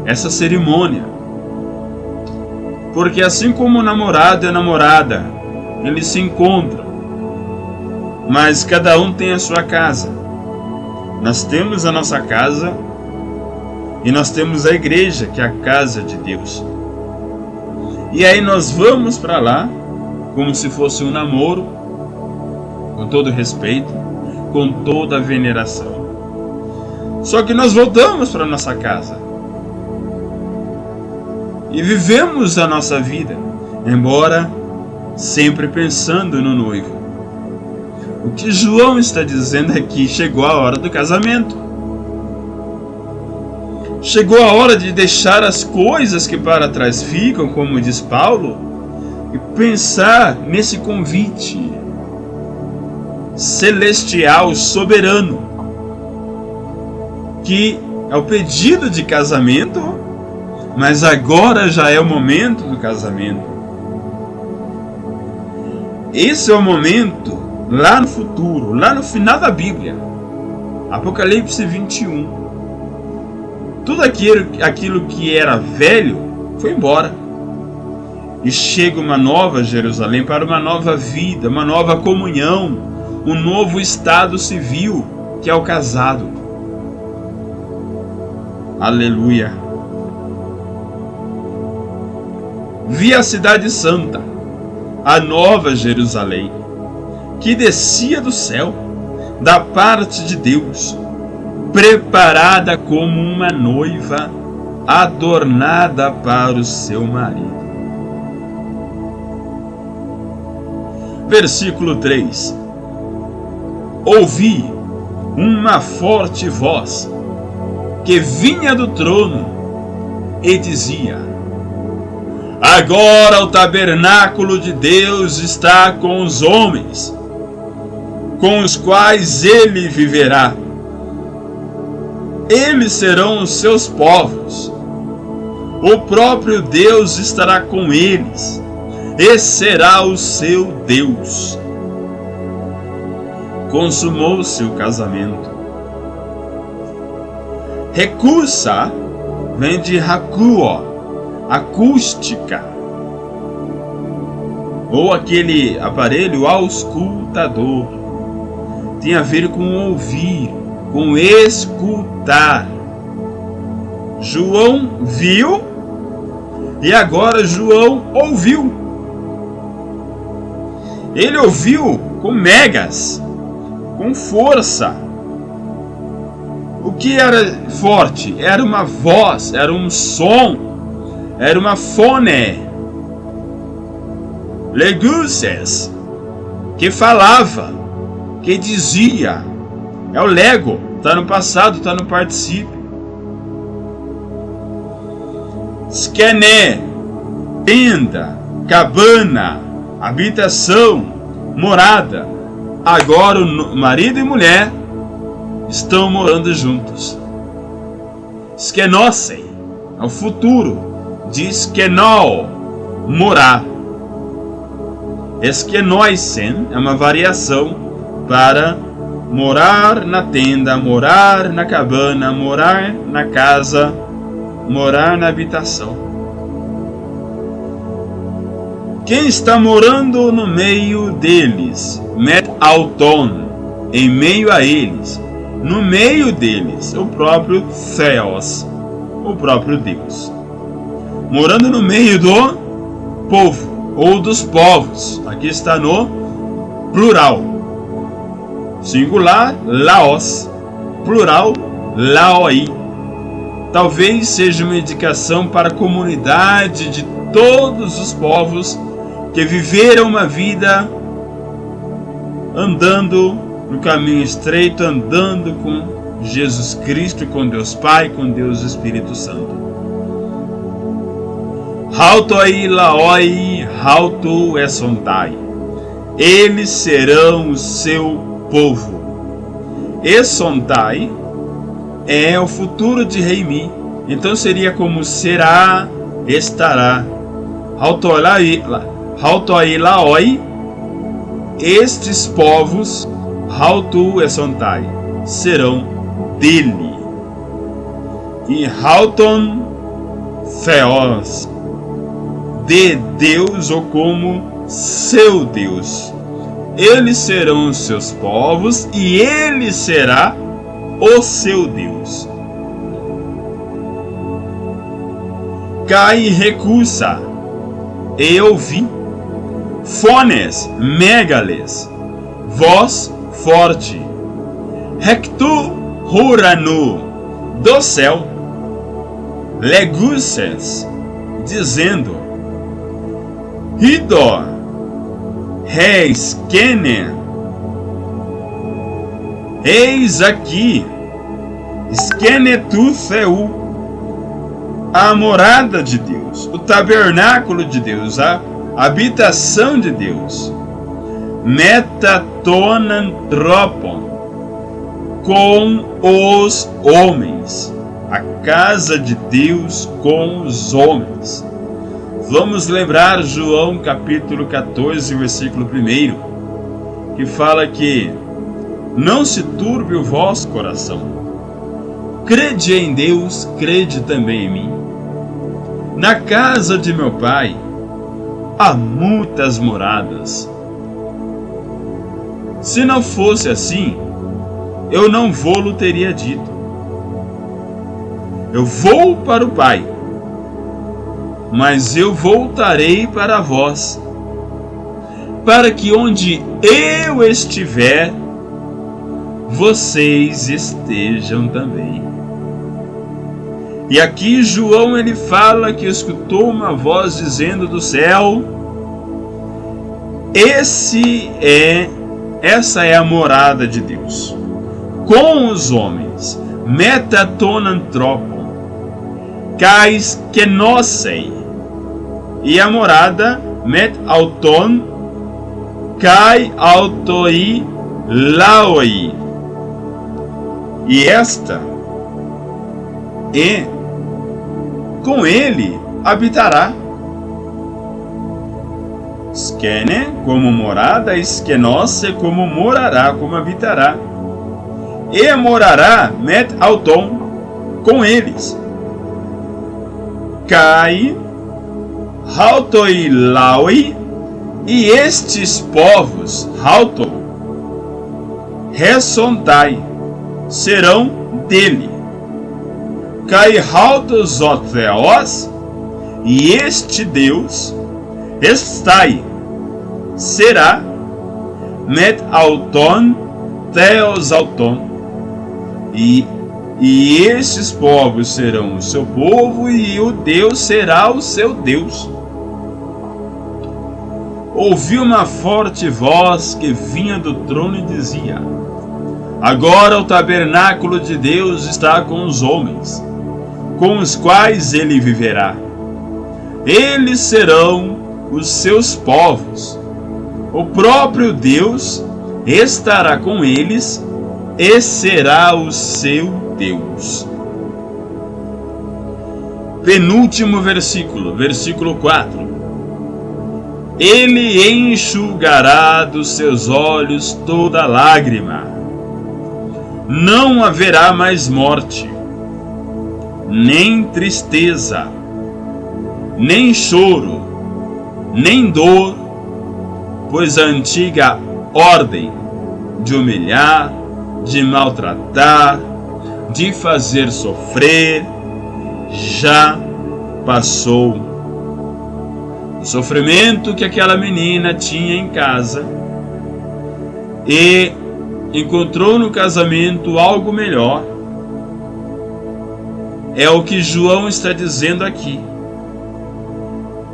essa cerimônia. Porque assim como o namorado e a namorada, eles se encontram, mas cada um tem a sua casa. Nós temos a nossa casa e nós temos a igreja, que é a casa de Deus. E aí nós vamos para lá como se fosse um namoro, com todo respeito, com toda a veneração. Só que nós voltamos para nossa casa e vivemos a nossa vida, embora sempre pensando no noivo. O que João está dizendo é que chegou a hora do casamento. Chegou a hora de deixar as coisas que para trás ficam, como diz Paulo, e pensar nesse convite celestial, soberano, que é o pedido de casamento, mas agora já é o momento do casamento. Esse é o momento lá no futuro, lá no final da Bíblia, Apocalipse 21. Tudo aquilo que era velho foi embora. E chega uma nova Jerusalém para uma nova vida, uma nova comunhão, um novo estado civil, que é o casado. Aleluia. Vi a cidade santa, a nova Jerusalém, que descia do céu, da parte de Deus, preparada como uma noiva adornada para o seu marido. Versículo 3. Ouvi uma forte voz que vinha do trono e dizia: agora o tabernáculo de Deus está com os homens, com os quais ele viverá. Eles serão os seus povos. O próprio Deus estará com eles e será o seu Deus. Consumou-se o casamento. Recusa vem de rakuo, acústica, ou aquele aparelho auscultador. Tem a ver com ouvir, com escutar. João viu e agora João ouviu. Ele ouviu com megas, com força. O que era forte? Era uma voz, era um som, era uma fone. Leguses, que falava, que dizia. É o lego, está no passado, está no particípio. Skene, tenda, cabana, habitação, morada. Agora o marido e mulher estão morando juntos. Skenosei, é o futuro de skenol, morar. Skenoisen é uma variação para morar na tenda, morar na cabana, morar na casa, morar na habitação. Quem está morando no meio deles? Met auton, em meio a eles. No meio deles, o próprio Theos, o próprio Deus. Morando no meio do povo, ou dos povos. Aqui está no plural. Singular, laos. Plural, laoi. Talvez seja uma indicação para a comunidade de todos os povos que viveram uma vida andando no caminho estreito, andando com Jesus Cristo, com Deus Pai, com Deus Espírito Santo. Hautoi laoi, hautu esontai. Eles serão o seu povo. Esontai é o futuro de Reimi. Então seria como será, estará. Hautoi laoi, estes povos, hautu esontai, serão dele. E hauton theos, de Deus ou como seu Deus. Eles serão os seus povos e ele será o seu Deus. Kai recusa, eu vi. Fones, megales, voz forte. Rectu huranu, do céu. Leguses, dizendo: Hidor, reis Kenen, eis aqui, Skenetu Theu, a morada de Deus, o tabernáculo de Deus, a habitação de Deus. Metatonantropon, com os homens, a casa de Deus com os homens. Vamos lembrar João capítulo 14, versículo 1, que fala que não se turbe o vosso coração. Crede em Deus, crede também em mim. Na casa de meu Pai há muitas moradas. Se não fosse assim, eu não vou-lo teria dito. Eu vou para o Pai, mas eu voltarei para vós, para que onde eu estiver, vocês estejam também. E aqui João ele fala que escutou uma voz dizendo do céu: essa é a morada de Deus com os homens. Metatonantropon, kais kenosei, e a morada met auton kai autoi laoi, e esta com ele habitará. Skene como morada, skenose como morará, como habitará. E morará met auton, com eles. Kai hautoi laoi, e estes povos hauton resontai, serão dele. Kai hautos otheos, e este Deus estai, será met auton theos auton, e estes povos serão o seu povo e o Deus será o seu Deus. Ouvi uma forte voz que vinha do trono e dizia: agora o tabernáculo de Deus está com os homens, com os quais ele viverá. Eles serão os seus povos. O próprio Deus estará com eles e será o seu Deus. penúltimo versículo, versículo 4. Ele enxugará dos seus olhos toda lágrima. Não haverá mais morte, nem tristeza, nem choro, nem dor, pois a antiga ordem de humilhar, de maltratar, de fazer sofrer, já passou. O sofrimento que aquela menina tinha em casa e encontrou no casamento algo melhor, é o que João está dizendo aqui.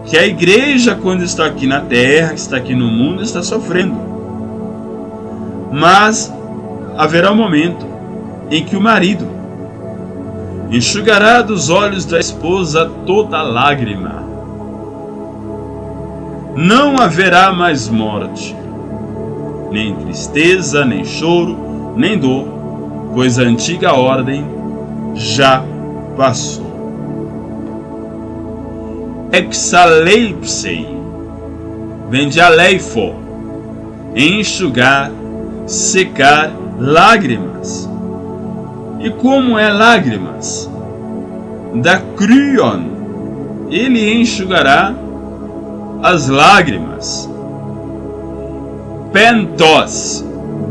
Que a igreja, quando está aqui na terra, que está aqui no mundo, está sofrendo. Mas haverá um momento em que o marido enxugará dos olhos da esposa toda lágrima. Não haverá mais morte, nem tristeza, nem choro, nem dor, pois a antiga ordem já passou. Exaleipsei vem de aleifo, enxugar, secar lágrimas. E como é lágrimas? Da kryon, ele enxugará as lágrimas. Pentos,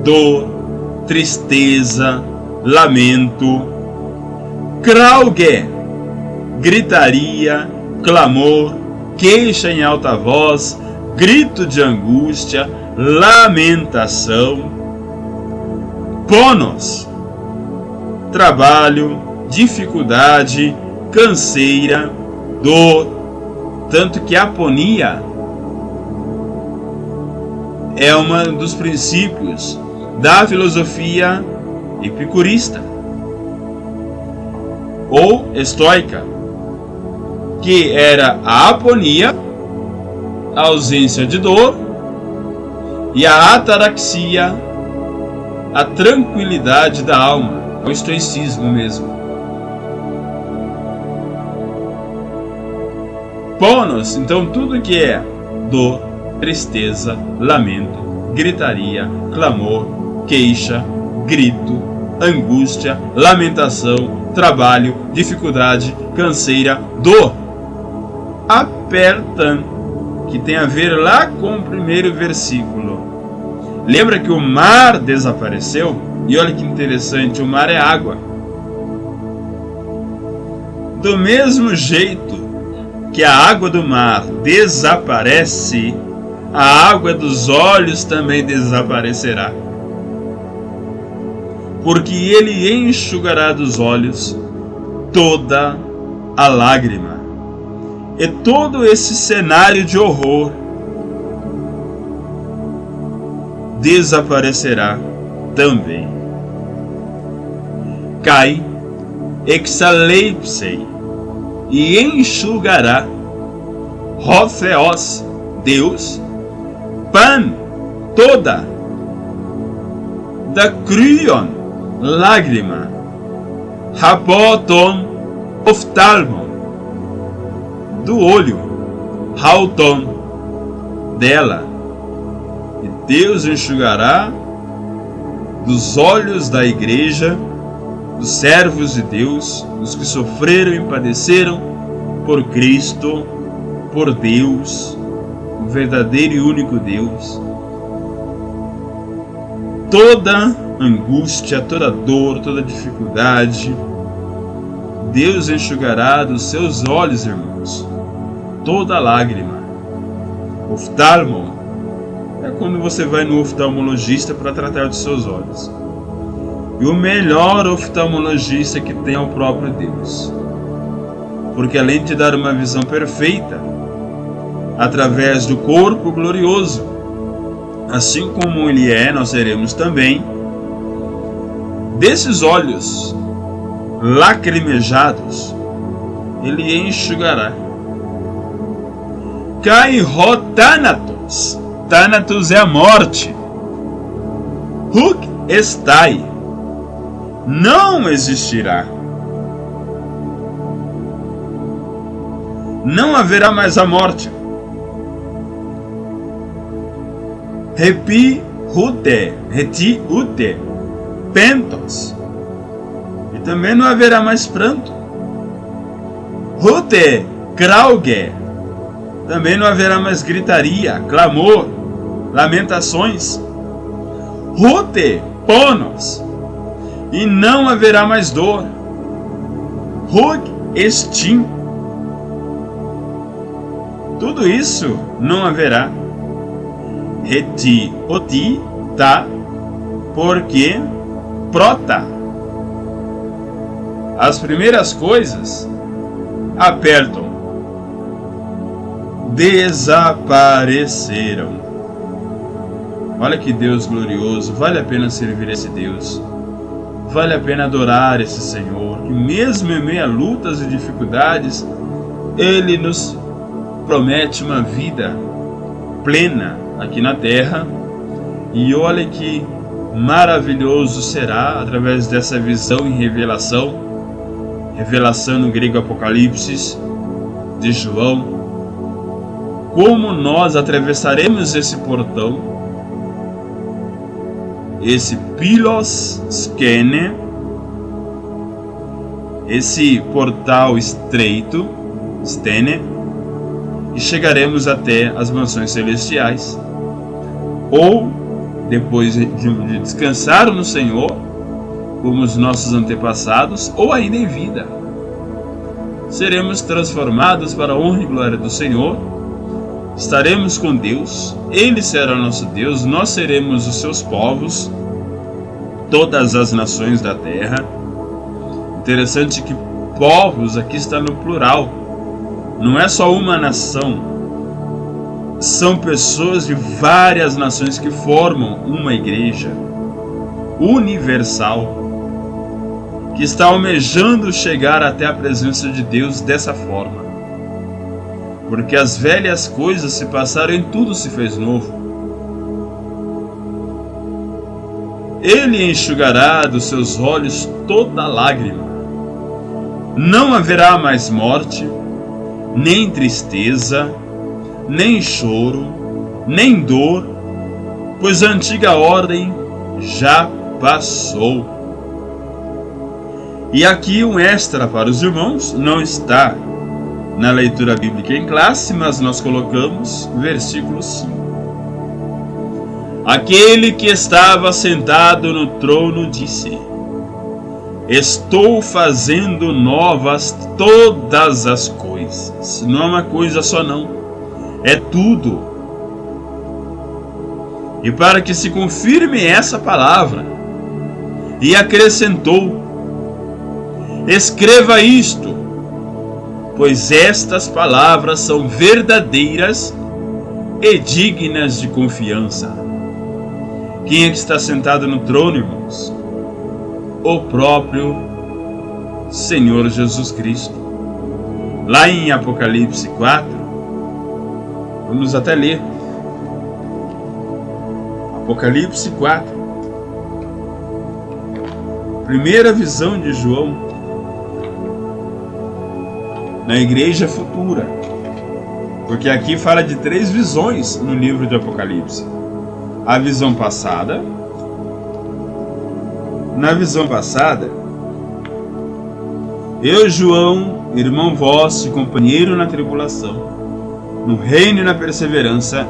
dor, tristeza, lamento. Krauge, gritaria, clamor, queixa em alta voz, grito de angústia, lamentação. Ponos, trabalho, dificuldade, canseira, dor. Tanto que a aponia é um dos princípios da filosofia epicurista ou estoica, que era a aponia, a ausência de dor, e a ataraxia, a tranquilidade da alma, o estoicismo mesmo. Ponos, então tudo que é dor, tristeza, lamento, gritaria, clamor, queixa, grito, angústia, lamentação, trabalho, dificuldade, canseira, dor. Apertam, que tem a ver lá com o primeiro versículo. Lembra que o mar desapareceu? E olha que interessante, o mar é água. Do mesmo jeito que a água do mar desaparece, a água dos olhos também desaparecerá. Porque ele enxugará dos olhos toda a lágrima. E todo esse cenário de horror desaparecerá também. Cai, exaleipsei, e enxugará, Rofeos, Deus, pan, toda, da kryon, lágrima, rapoton, oftalmon, do olho, hauton, dela, e Deus enxugará dos olhos da igreja, dos servos de Deus, os que sofreram e padeceram por Cristo, por Deus, o verdadeiro e único Deus. Toda angústia, toda dor, toda dificuldade, Deus enxugará dos seus olhos, irmãos, toda lágrima. Oftalmon é quando você vai no oftalmologista para tratar dos seus olhos. E o melhor oftalmologista que tem é o próprio Deus. Porque além de dar uma visão perfeita, através do corpo glorioso, assim como Ele é, nós seremos também, desses olhos lacrimejados, Ele enxugará. Kai ho thanatos. Thanatos é a morte. Huk estai. Não existirá. não haverá mais a morte. Reti ute, pentos. E também não haverá mais pranto. Rute, krauge. Também não haverá mais gritaria, clamor, lamentações. Rute, ponos. E não haverá mais dor. Rug, estim. Tudo isso não haverá. Reti, oti, tá, porque prota. As primeiras coisas apertam. Desapareceram. Olha que Deus glorioso. Vale a pena servir esse Deus. Vale a pena adorar esse Senhor. Que mesmo em meio a lutas e dificuldades, Ele nos promete uma vida plena aqui na terra. E olha que maravilhoso será através dessa visão e revelação. Revelação no grego Apocalipse de João. Como nós atravessaremos esse portão, esse pilos skene, esse portal estreito, stene, e chegaremos até as mansões celestiais, ou depois de descansar no Senhor, como os nossos antepassados, ou ainda em vida, seremos transformados para a honra e glória do Senhor. Estaremos com Deus, Ele será nosso Deus, nós seremos os seus povos, todas as nações da terra. Interessante que povos aqui está no plural, não é só uma nação, são pessoas de várias nações que formam uma igreja universal, que está almejando chegar até a presença de Deus dessa forma. Porque as velhas coisas se passaram e tudo se fez novo. Ele enxugará dos seus olhos toda lágrima. Não haverá mais morte, nem tristeza, nem choro, nem dor, pois a antiga ordem já passou. E aqui um extra para os irmãos, não está na leitura bíblica em classe, mas nós colocamos versículo 5. Aquele que estava sentado no trono disse: Estou fazendo novas todas as coisas. Não é uma coisa só não, é tudo. E para que se confirme essa palavra, e acrescentou: Escreva isto, pois estas palavras são verdadeiras e dignas de confiança. Quem é que está sentado no trono, irmãos? O próprio Senhor Jesus Cristo. Lá em Apocalipse 4, vamos até ler. Apocalipse 4. Primeira visão de João na igreja futura, porque aqui fala de 3 visões no livro de Apocalipse. A visão passada. Na visão passada, eu, João, irmão vosso e companheiro na tribulação, no reino e na perseverança,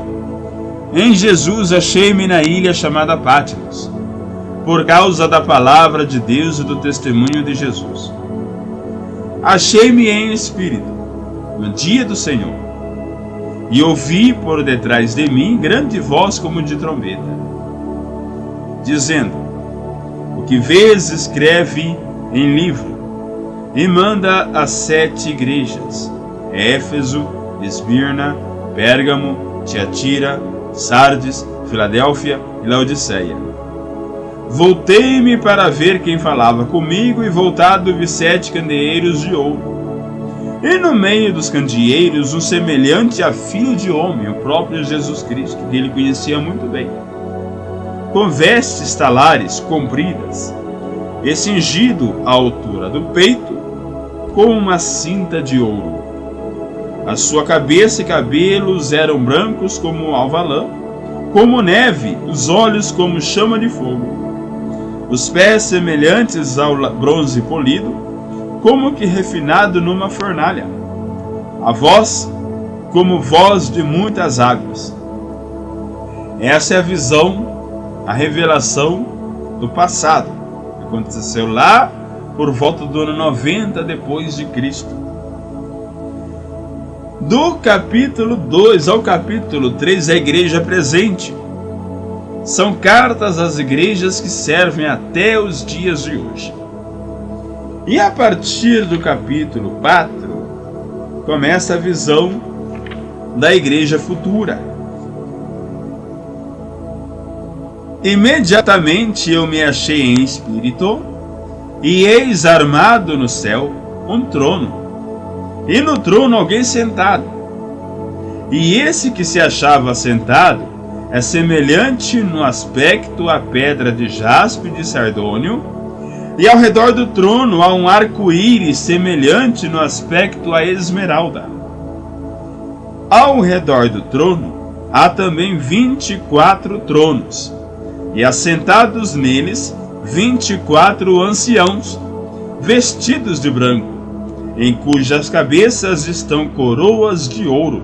em Jesus achei-me na ilha chamada Patmos, por causa da palavra de Deus e do testemunho de Jesus. Achei-me em espírito, no dia do Senhor, e ouvi por detrás de mim grande voz como de trombeta, dizendo: O que vês, escreve em livro, e manda às 7 igrejas: Éfeso, Esmirna, Pérgamo, Tiatira, Sardes, Filadélfia e Laodiceia. Voltei-me para ver quem falava comigo, e voltado vi 7 candeeiros de ouro. E no meio dos candeeiros, um semelhante a filho de homem, o próprio Jesus Cristo, que ele conhecia muito bem, com vestes talares compridas, e cingido à altura do peito com uma cinta de ouro. A sua cabeça e cabelos eram brancos como alva lã, como neve, os olhos como chama de fogo, os pés semelhantes ao bronze polido, como que refinado numa fornalha, a voz como voz de muitas águas. Essa é a visão, a revelação do passado, que aconteceu lá por volta do ano 90 depois de Cristo. Do capítulo 2 ao capítulo 3, a igreja presente. São cartas às igrejas que servem até os dias de hoje. E a partir do capítulo 4, começa a visão da igreja futura. Imediatamente eu me achei em espírito, e eis armado no céu um trono, e no trono alguém sentado. E esse que se achava sentado é semelhante no aspecto à pedra de jaspe de sardônio, e ao redor do trono há um arco-íris semelhante no aspecto à esmeralda. Ao redor do trono há também 24 tronos, e assentados neles 24 anciãos, vestidos de branco, em cujas cabeças estão coroas de ouro.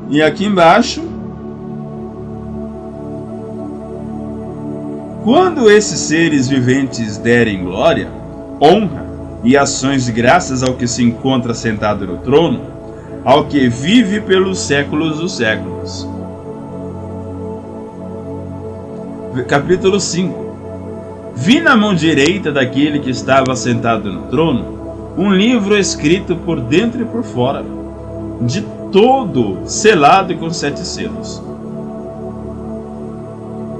E aqui embaixo, quando esses seres viventes derem glória, honra e ações de graças ao que se encontra sentado no trono, ao que vive pelos séculos dos séculos. Capítulo 5. Vi na mão direita daquele que estava sentado no trono um livro escrito por dentro e por fora, de todo selado e com 7 selos.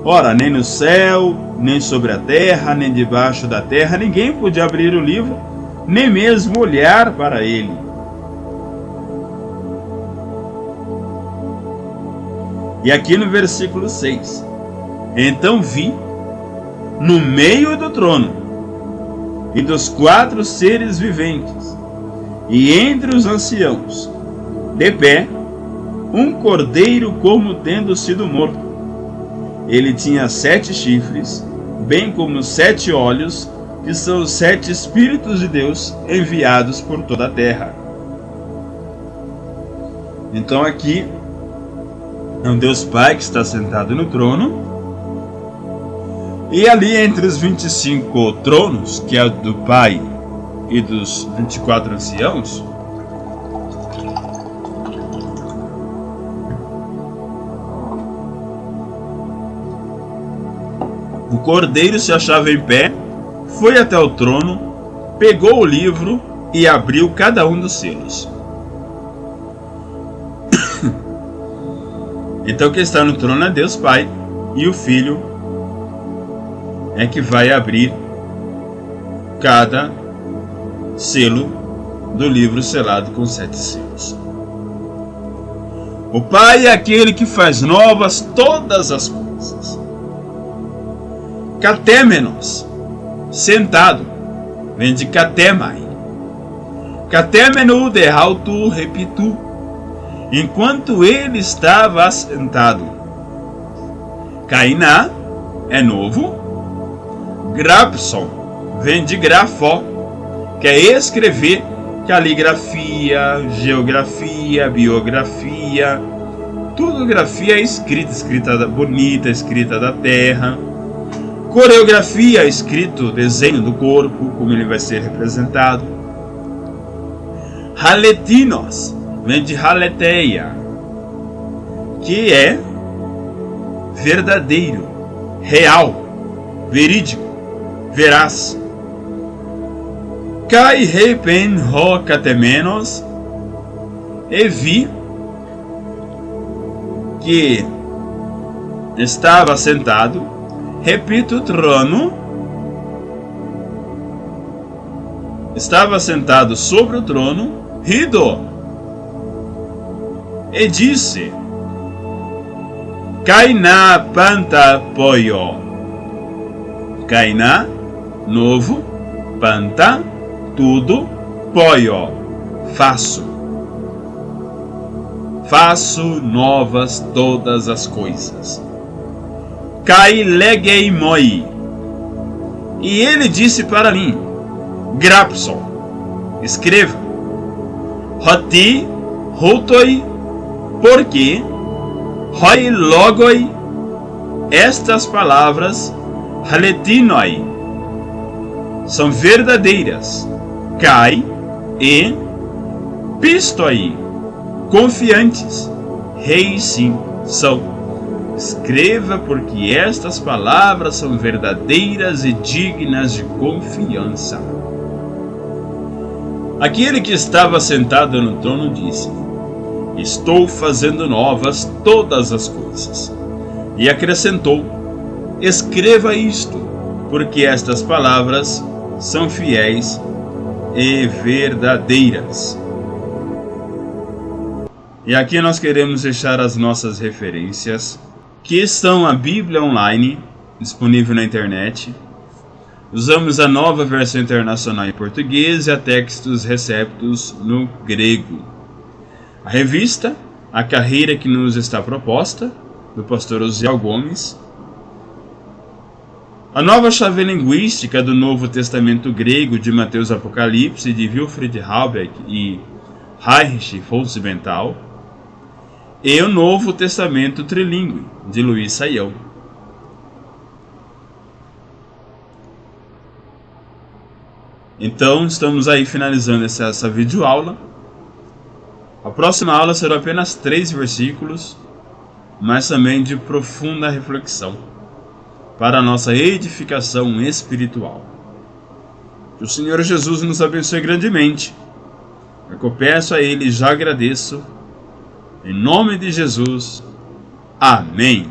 Ora, nem no céu, nem sobre a terra, nem debaixo da terra, ninguém podia abrir o livro, nem mesmo olhar para ele. E aqui no versículo 6. Então vi, no meio do trono e dos 4 seres viventes, e entre os anciãos, de pé, um cordeiro como tendo sido morto. Ele tinha 7 chifres, bem como 7 olhos, que são os 7 Espíritos de Deus enviados por toda a terra. Então aqui é um Deus Pai que está sentado no trono, e ali entre os 25 tronos, que é o do Pai e dos 24 anciãos, o cordeiro se achava em pé, foi até o trono, pegou o livro e abriu cada um dos selos. Então quem está no trono é Deus Pai, e o Filho é que vai abrir cada selo do livro selado com 7 selos. O Pai é aquele que faz novas todas as coisas. Catémenos, sentado, vem de catemai. Catemenu de alto repitu, enquanto ele estava assentado. Cainá é novo. Grapson vem de grafó, que é escrever, caligrafia, geografia, biografia, tudo grafia é escrita bonita, escrita da terra. Coreografia, escrito desenho do corpo, como ele vai ser representado. Haletinos vem de haleteia, que é verdadeiro, real, verídico, veraz. Kai rei pen ho catemenos, e vi que estava sentado, repito, trono, estava sentado sobre o trono, rido, e disse: Kainá panta poio. Kainá, novo, panta, tudo, poio, faço. Faço novas todas as coisas. Kai legei moi. E ele disse para mim: Grapson, escreva. Hoti, hutoi, porque, hoi logoi, estas palavras, haletinoi, são verdadeiras. Kai e pistoi, confiantes. Rei sim são. Escreva, porque estas palavras são verdadeiras e dignas de confiança. Aquele que estava sentado no trono disse: Estou fazendo novas todas as coisas. E acrescentou: Escreva isto, porque estas palavras são fiéis e verdadeiras. E aqui nós queremos deixar as nossas referências, que estão a Bíblia Online, disponível na internet. Usamos a Nova Versão Internacional em português e a Textus Receptus no grego. A revista A Carreira que nos está proposta, do pastor Osiel Gomes. A Nova Chave Linguística do Novo Testamento Grego de Mateus Apocalipse, de Wilfried Halbeck e Heinrich Fonsbental. E o Novo Testamento Trilingue, de Luiz Saião. Então, estamos aí finalizando essa videoaula. A próxima aula será apenas 3 versículos, mas também de profunda reflexão, para a nossa edificação espiritual. Que o Senhor Jesus nos abençoe grandemente. É que eu peço a Ele e já agradeço. Em nome de Jesus. Amém.